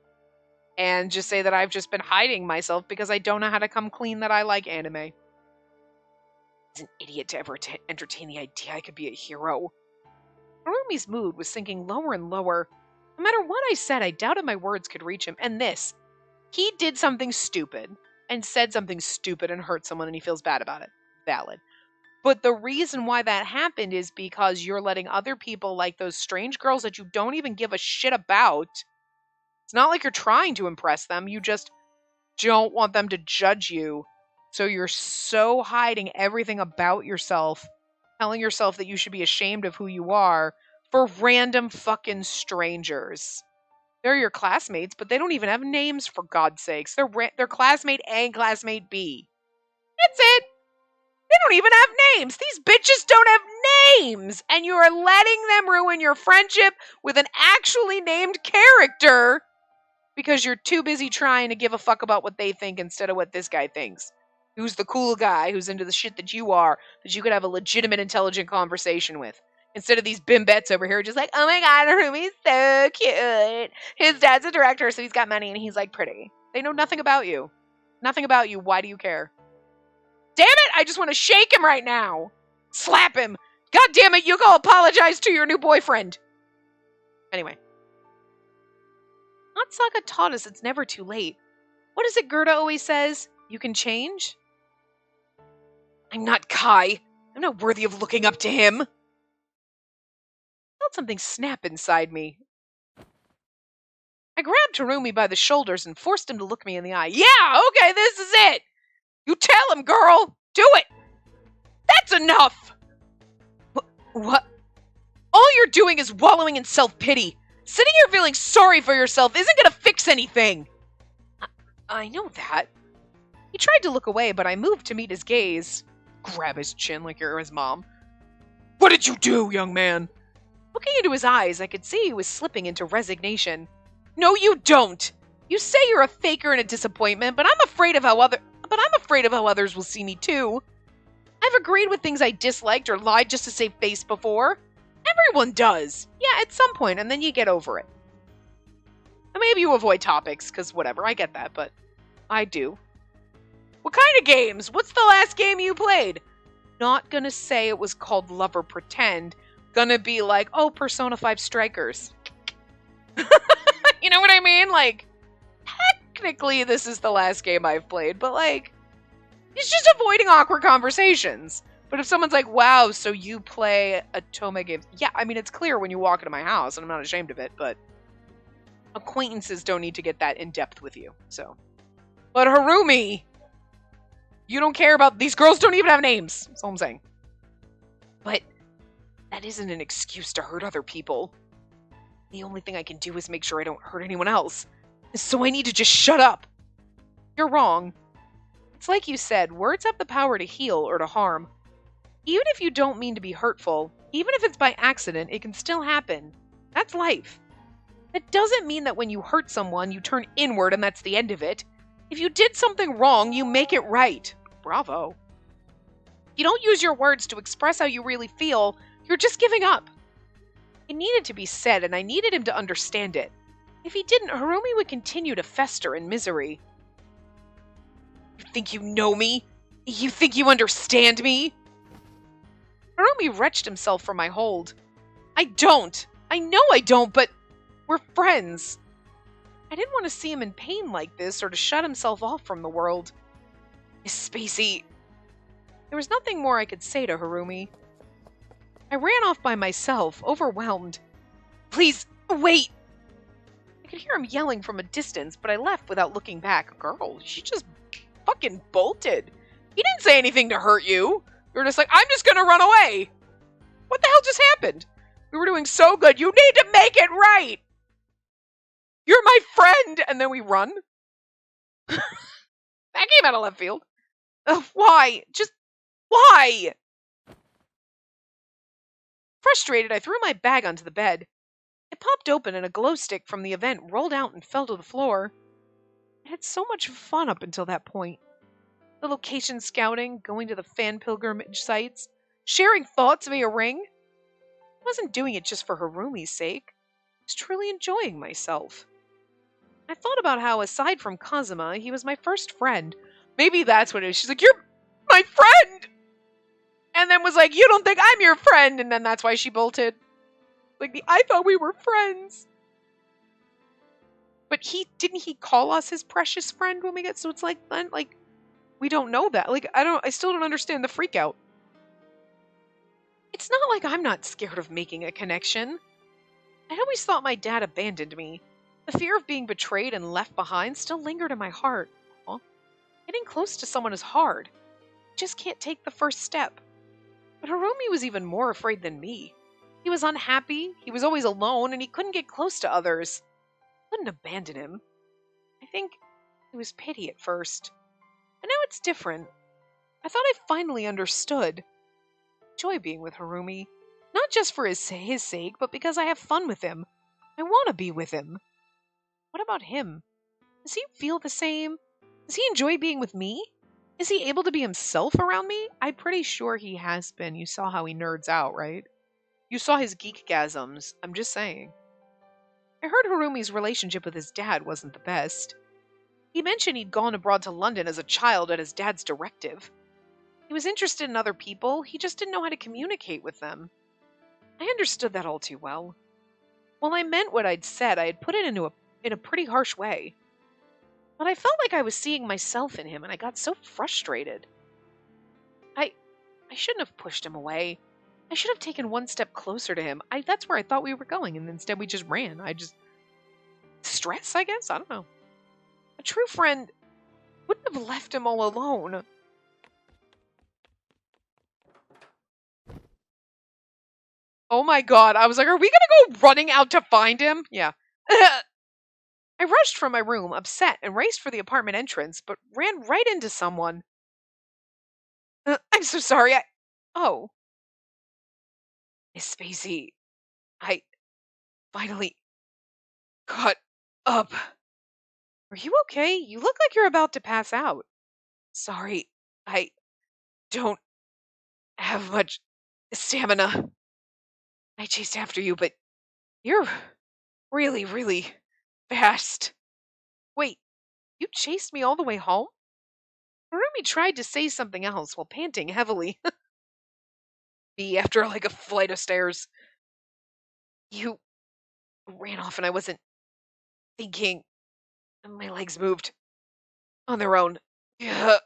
[SPEAKER 2] And just say that I've just been hiding myself because I don't know how to come clean that I like anime. I was an idiot to ever entertain the idea I could be a hero. Harumi's mood was sinking lower and lower. No matter what I said, I doubted my words could reach him. And this. He did something stupid and said something stupid and hurt someone and he feels bad about it. Valid. But the reason why that happened is because you're letting other people, like those strange girls that you don't even give a shit about. It's not like you're trying to impress them. You just don't want them to judge you. So you're so hiding everything about yourself, telling yourself that you should be ashamed of who you are for random fucking strangers. They're your classmates, but they don't even have names, for God's sakes. They're classmate A and classmate B. That's it. They don't even have names. These bitches don't have names. And you are letting them ruin your friendship with an actually named character because you're too busy trying to give a fuck about what they think instead of what this guy thinks. Who's the cool guy who's into the shit that you are, that you could have a legitimate, intelligent conversation with. Instead of these bimbettes over here just like, oh my god, Harumi's so cute. His dad's a director, so he's got money and he's like pretty. They know nothing about you. Nothing about you. Why do you care? Damn it! I just want to shake him right now. Slap him. God damn it, you go apologize to your new boyfriend. Anyway. Natsaka taught us it's never too late. What is it Gerda always says? You can change? I'm not Kai. I'm not worthy of looking up to him. I felt something snap inside me. I grabbed Harumi by the shoulders and forced him to look me in the eye. Yeah, okay, this is it. You tell him, girl. Do it. That's enough. What? All you're doing is wallowing in self-pity. Sitting here feeling sorry for yourself isn't going to fix anything. I know that. He tried to look away, but I moved to meet his gaze. Grab his chin like you're his mom. What did you do, young man? Looking into his eyes, I could see he was slipping into resignation. No, you don't. You say you're a faker and a disappointment, but I'm afraid of how others will see me too. I've agreed with things I disliked or lied just to save face before. Everyone does. Yeah, at some point, and then you get over it. And maybe you avoid topics, because whatever, I get that, but I do. What kind of games? What's the last game you played? Not gonna say it was called Love or Pretend. Gonna be like, oh, Persona 5 Strikers. You know what I mean? Like, technically this is the last game I've played, but like, it's just avoiding awkward conversations. But if someone's like, wow, so you play Otome games? Yeah, I mean, it's clear when you walk into my house, and I'm not ashamed of it, but acquaintances don't need to get that in-depth with you, so. But Harumi, you don't care about, these girls don't even have names. That's all I'm saying. But that isn't an excuse to hurt other people. The only thing I can do is make sure I don't hurt anyone else. So I need to just shut up. You're wrong. It's like you said, words have the power to heal or to harm. Even if you don't mean to be hurtful, even if it's by accident, it can still happen. That's life. That doesn't mean that when you hurt someone, you turn inward and that's the end of it. If you did something wrong, you make it right. Bravo. If you don't use your words to express how you really feel, you're just giving up. It needed to be said, and I needed him to understand it. If he didn't, Harumi would continue to fester in misery. You think you know me? You think you understand me? Harumi wrenched himself from my hold. I don't. I know I don't, but we're friends. I didn't want to see him in pain like this or to shut himself off from the world. Miss Spacey. There was nothing more I could say to Harumi. I ran off by myself, overwhelmed. Please, wait! I could hear him yelling from a distance, but I left without looking back. Girl, she just fucking bolted. He didn't say anything to hurt you. You were just like, I'm just gonna run away. What the hell just happened? We were doing so good. You need to make it right. You're my friend. And then we run. That came out of left field. Why? Just why? Frustrated, I threw my bag onto the bed. It popped open and a glow stick from the event rolled out and fell to the floor. I had so much fun up until that point. The location scouting, going to the fan pilgrimage sites, sharing thoughts via ring. I wasn't doing it just for Harumi's sake. I was truly enjoying myself. I thought about how, aside from Kazuma, he was my first friend. Maybe that's what it is. She's like, you're my friend! And then was like, you don't think I'm your friend? And then that's why she bolted. Like, I thought we were friends. But didn't he call us his precious friend when we get, so it's like, then, like, we don't know that. Like, I still don't understand the freak out. It's not like I'm not scared of making a connection. I'd always thought my dad abandoned me. The fear of being betrayed and left behind still lingered in my heart, Getting close to someone is hard. You just can't take the first step. But Harumi was even more afraid than me. He was unhappy, he was always alone, and he couldn't get close to others. I couldn't abandon him. I think it was pity at first. But now it's different. I thought I finally understood. I enjoy being with Harumi. Not just for his sake, but because I have fun with him. I want to be with him. What about him? Does he feel the same? Does he enjoy being with me? Is he able to be himself around me? I'm pretty sure he has been. You saw how he nerds out, right? You saw his geekgasms. I'm just saying. I heard Harumi's relationship with his dad wasn't the best. He mentioned he'd gone abroad to London as a child at his dad's directive. He was interested in other people, he just didn't know how to communicate with them. I understood that all too well. While I meant what I'd said, I had put it in a pretty harsh way. But I felt like I was seeing myself in him, and I got so frustrated. I I shouldn't have pushed him away. I should have taken one step closer to him. That's where I thought we were going, and instead we just ran. Stress, I guess? I don't know. A true friend wouldn't have left him all alone. Oh my god, I was like, are we gonna go running out to find him? Yeah. I rushed from my room, upset, and raced for the apartment entrance, but ran right into someone. I'm so sorry, Oh, Miss Spacey, I finally caught up. Are you okay? You look like you're about to pass out. Sorry, I don't have much stamina. I chased after you, but you're really, really fast. Wait, you chased me all the way home? Harumi tried to say something else while panting heavily. Me after like a flight of stairs. You ran off and I wasn't thinking. My legs moved on their own. Yeah.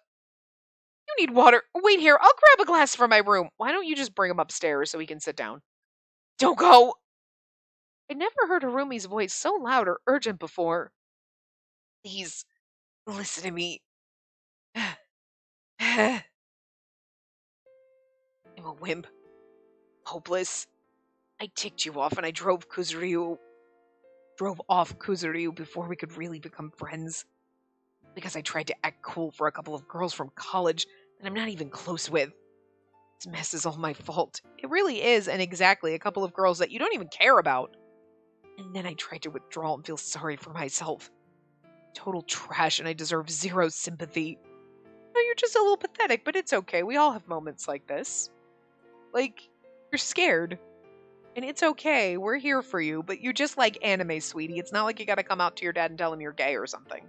[SPEAKER 2] You need water. Wait here, I'll grab a glass from my room. Why don't you just bring him upstairs so he can sit down? Don't go! I never heard Harumi's voice so loud or urgent before. Please, listen to me. I'm a wimp. Hopeless. I ticked you off and I drove off Kuzuryu before we could really become friends. Because I tried to act cool for a couple of girls from college that I'm not even close with. This mess is all my fault. It really is, and exactly a couple of girls that you don't even care about. And then I tried to withdraw and feel sorry for myself. Total trash, and I deserve zero sympathy. No, you're just a little pathetic, but it's okay. We all have moments like this. Like, you're scared. And it's okay. We're here for you, but you just like anime, sweetie. It's not like you gotta come out to your dad and tell him you're gay or something.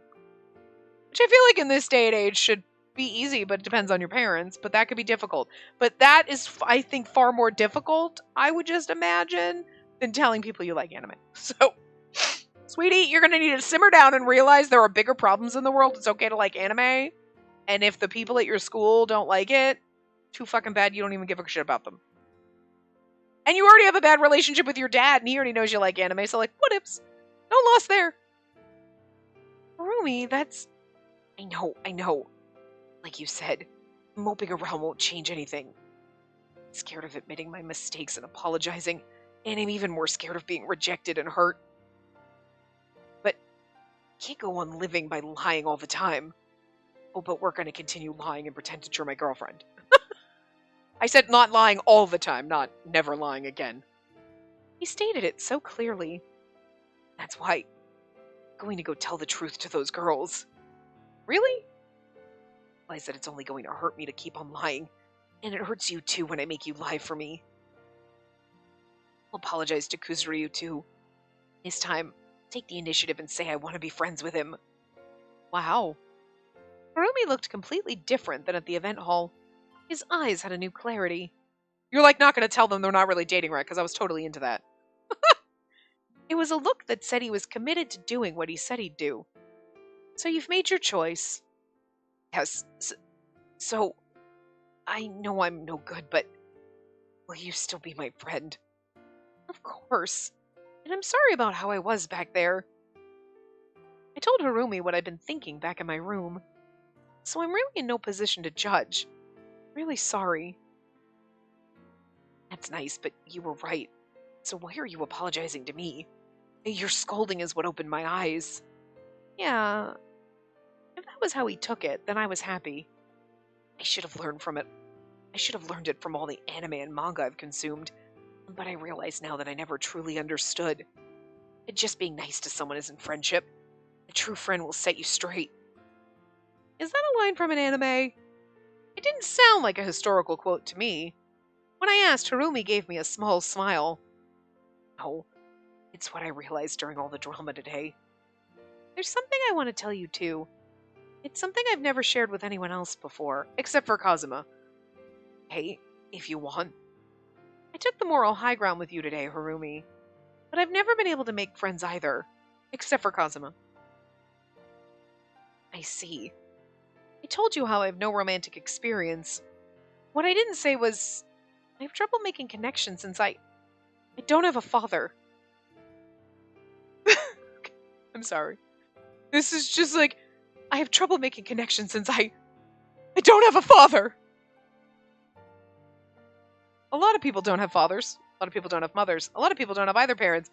[SPEAKER 2] Which I feel like in this day and age should be easy, but it depends on your parents. But that could be difficult. But that is, I think, far more difficult, I would just imagine, than telling people you like anime. So, sweetie, you're going to need to simmer down and realize there are bigger problems in the world. It's okay to like anime. And if the people at your school don't like it, too fucking bad you don't even give a shit about them. And you already have a bad relationship with your dad, and he already knows you like anime, so like, what ifs? No loss there. Harumi, that's... I know. Like you said, moping around won't change anything. I'm scared of admitting my mistakes and apologizing, and I'm even more scared of being rejected and hurt. But I can't go on living by lying all the time. Oh, but we're going to continue lying and pretend that you're my girlfriend. I said not lying all the time, not never lying again. He stated it so clearly. That's why I'm going to go tell the truth to those girls. Really? I said it's only going to hurt me to keep on lying. And it hurts you too when I make you lie for me. I'll apologize to Kuzuryu too. This time, take the initiative and say I want to be friends with him. Wow. Harumi looked completely different than at the event hall. His eyes had a new clarity. You're like not going to tell them they're not really dating, right? Because I was totally into that. It was a look that said he was committed to doing what he said he'd do. So you've made your choice. Yes. So, I know I'm no good, but will you still be my friend? Of course. And I'm sorry about how I was back there. I told Harumi what I'd been thinking back in my room. so I'm really in no position to judge. Really sorry. That's nice, but you were right. So why are you apologizing to me? Your scolding is what opened my eyes. Yeah, if that was how he took it, then I was happy. I should have learned from it. I should have learned it from all the anime and manga I've consumed. But I realize now that I never truly understood. And just being nice to someone isn't friendship. A true friend will set you straight. Is that a line from an anime? It didn't sound like a historical quote to me. When I asked, Harumi gave me a small smile. Oh, it's what I realized during all the drama today. There's something I want to tell you too. It's something I've never shared with anyone else before, except for Kazuma. Hey, if you want. I took the moral high ground with you today, Harumi. But I've never been able to make friends either, except for Kazuma. I see. I told you how I have no romantic experience. What I didn't say was, I have trouble making connections since I don't have a father. I'm sorry. This is just like, I have trouble making connections since I don't have a father. A lot of people don't have fathers. A lot of people don't have mothers. A lot of people don't have either parents.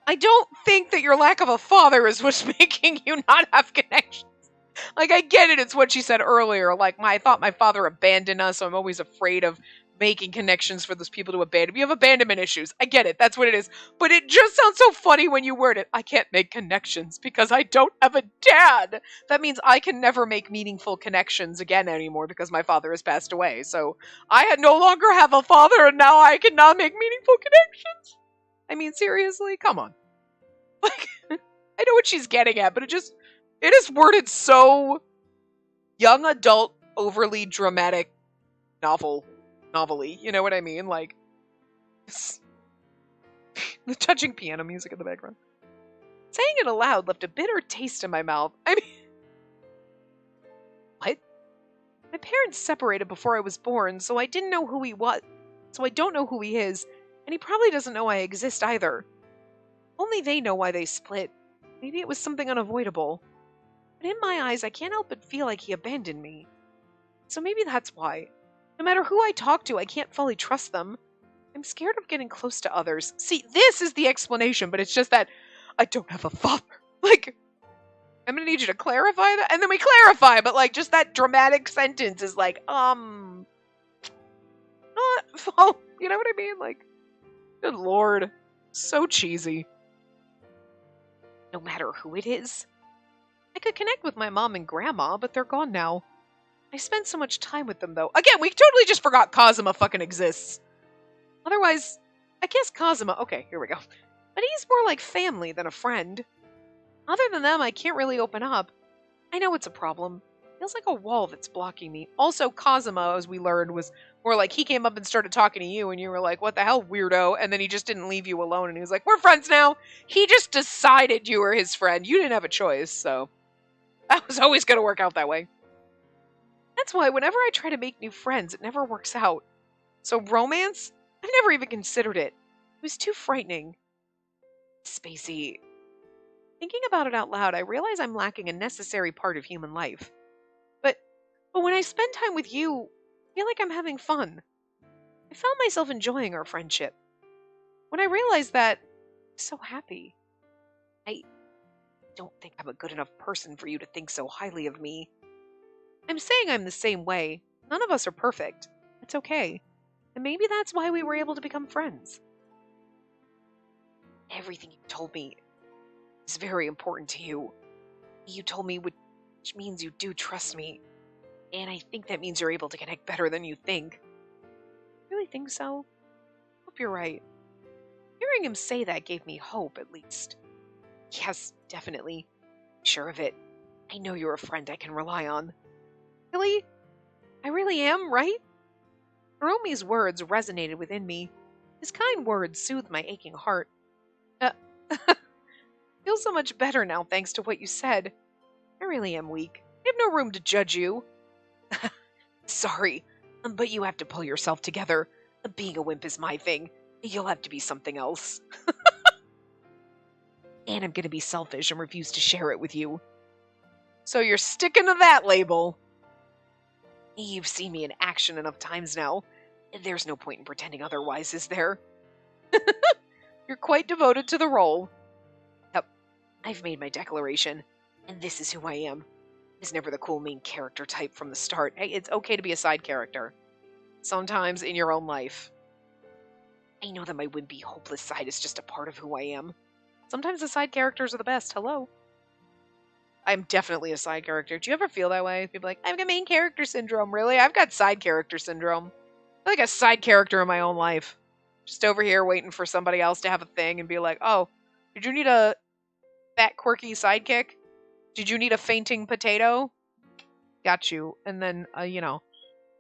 [SPEAKER 2] I don't think that your lack of a father is what's making you not have connections. Like, I get it. It's what she said earlier. Like, I thought my father abandoned us, so I'm always afraid of making connections for those people to abandon. You have abandonment issues. I get it. That's what it is. But it just sounds so funny when you word it. I can't make connections because I don't have a dad. That means I can never make meaningful connections again anymore because my father has passed away. So I no longer have a father, and now I cannot make meaningful connections. I mean, seriously? Come on. Like, I know what she's getting at, but it is worded so young adult, overly dramatic novel-y. You know what I mean? Like, the touching piano music in the background. Saying it aloud left a bitter taste in my mouth. I mean, what? My parents separated before I was born, so I didn't know who he was. So I don't know who he is, and he probably doesn't know I exist either. Only they know why they split. Maybe it was something unavoidable. But in my eyes, I can't help but feel like he abandoned me. So maybe that's why. No matter who I talk to, I can't fully trust them. I'm scared of getting close to others. See, this is the explanation, but it's just that I don't have a father. Like, I'm gonna need you to clarify that. And then we clarify, but like, just that dramatic sentence is like, not, you know what I mean? Like, good lord. So cheesy. No matter who it is. I could connect with my mom and grandma, but they're gone now. I spent so much time with them, though. Again, we totally just forgot Kazuma fucking exists. Otherwise, I guess Kazuma... Okay, here we go. But he's more like family than a friend. Other than them, I can't really open up. I know it's a problem. Feels like a wall that's blocking me. Also, Kazuma, as we learned, was more like he came up and started talking to you, and you were like, what the hell, weirdo? And then he just didn't leave you alone, and he was like, we're friends now. He just decided you were his friend. You didn't have a choice, so... That was always going to work out that way. That's why whenever I try to make new friends, it never works out. So romance? I've never even considered it. It was too frightening. Spacey. Thinking about it out loud, I realize I'm lacking a necessary part of human life. But when I spend time with you, I feel like I'm having fun. I found myself enjoying our friendship. When I realized that, I'm so happy. I don't think I'm a good enough person for you to think so highly of me. I'm saying I'm the same way. None of us are perfect. It's okay. And maybe that's why we were able to become friends. Everything you told me is very important to you. You told me, which means you do trust me. And I think that means you're able to connect better than you think. Really think so? Hope you're right. Hearing him say that gave me hope, at least. Yes, definitely. Sure of it. I know you're a friend I can rely on. Really? I really am, right? Hiromi's words resonated within me. His kind words soothed my aching heart. Feels so much better now thanks to what you said. I really am weak. I have no room to judge you. Sorry, but you have to pull yourself together. Being a wimp is my thing. You'll have to be something else. And I'm gonna be selfish and refuse to share it with you. So you're sticking to that label. You've seen me in action enough times now. There's no point in pretending otherwise, is there? You're quite devoted to the role. Yep, I've made my declaration, and this is who I am. I was never the cool main character type from the start. Hey, it's okay to be a side character. Sometimes in your own life. I know that my wimpy, hopeless side is just a part of who I am. Sometimes the side characters are the best. Hello. I'm definitely a side character. Do you ever feel that way? People are like, I've got main character syndrome. Really? I've got side character syndrome. I'm like a side character in my own life. Just over here waiting for somebody else to have a thing and be like, oh, did you need a fat, quirky sidekick? Did you need a fainting potato? Got you. And then, and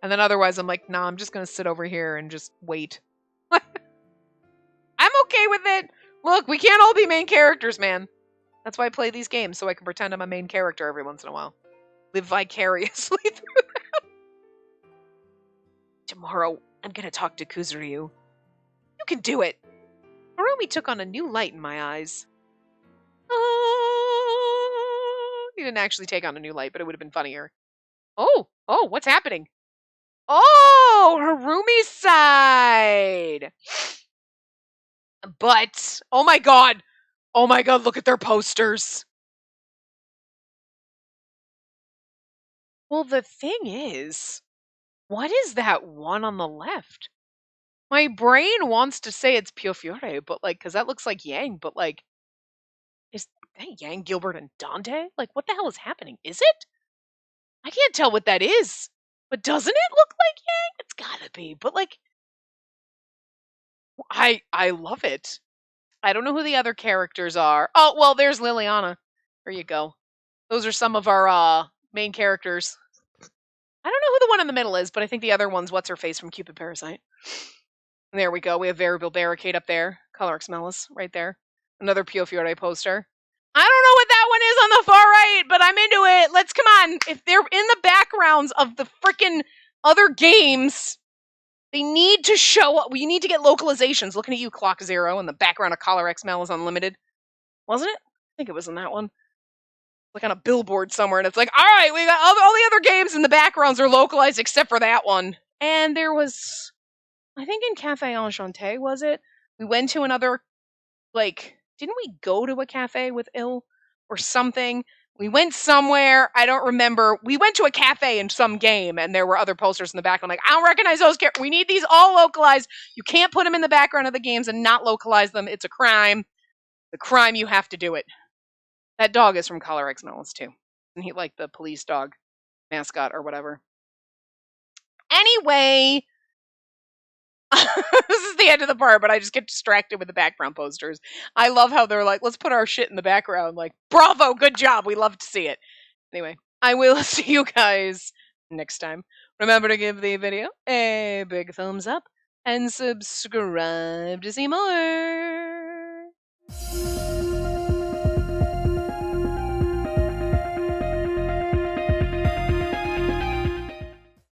[SPEAKER 2] then otherwise I'm like, nah, I'm just going to sit over here and just wait. I'm okay with it. Look, we can't all be main characters, man. That's why I play these games, so I can pretend I'm a main character every once in a while. Live vicariously through them. Tomorrow, I'm going to talk to Kuzuryu. You can do it. Harumi took on a new light in my eyes. He didn't actually take on a new light, but it would have been funnier. Oh, what's happening? Oh, Harumi's side. But, oh my god, look at their posters. Well, the thing is, what is that one on the left? My brain wants to say it's Pio Fiore, but because that looks like Yang, but is that Yang, Gilbert, and Dante? What the hell is happening? Is it? I can't tell what that is. But doesn't it look like Yang? It's gotta be. But I love it. I don't know who the other characters are. Oh, well, there's Liliana. There you go. Those are some of our main characters. I don't know who the one in the middle is, but I think the other one's what's her face from Cupid Parasite. And there we go. We have Variable Barricade up there. Color Xmelis right there. Another Pio Fiore poster. I don't know what that one is on the far right, but I'm into it. Let's come on. If they're in the backgrounds of the freaking other games, they need to show up. We need to get localizations. Looking at you, Clock Zero, in the background of Collar XML is Unlimited. Wasn't it? I think it was in that one. On a billboard somewhere, and it's like, all right, we got all the other games in the backgrounds are localized except for that one. And there was, I think in Cafe Enchanté, was it? We went to another, didn't we go to a cafe with Il or something? We went somewhere, I don't remember. We went to a cafe in some game, and there were other posters in the back. I'm like, I don't recognize those characters. We need these all localized. You can't put them in the background of the games and not localize them. It's a crime. The crime, you have to do it. That dog is from Color X Melons, too. And he the police dog mascot or whatever. Anyway, this is the end of the part, but I just get distracted with the background posters. I love how they're let's put our shit in the background. Bravo, good job. We love to see it. Anyway, I will see you guys next time. Remember to give the video a big thumbs up and subscribe to see more.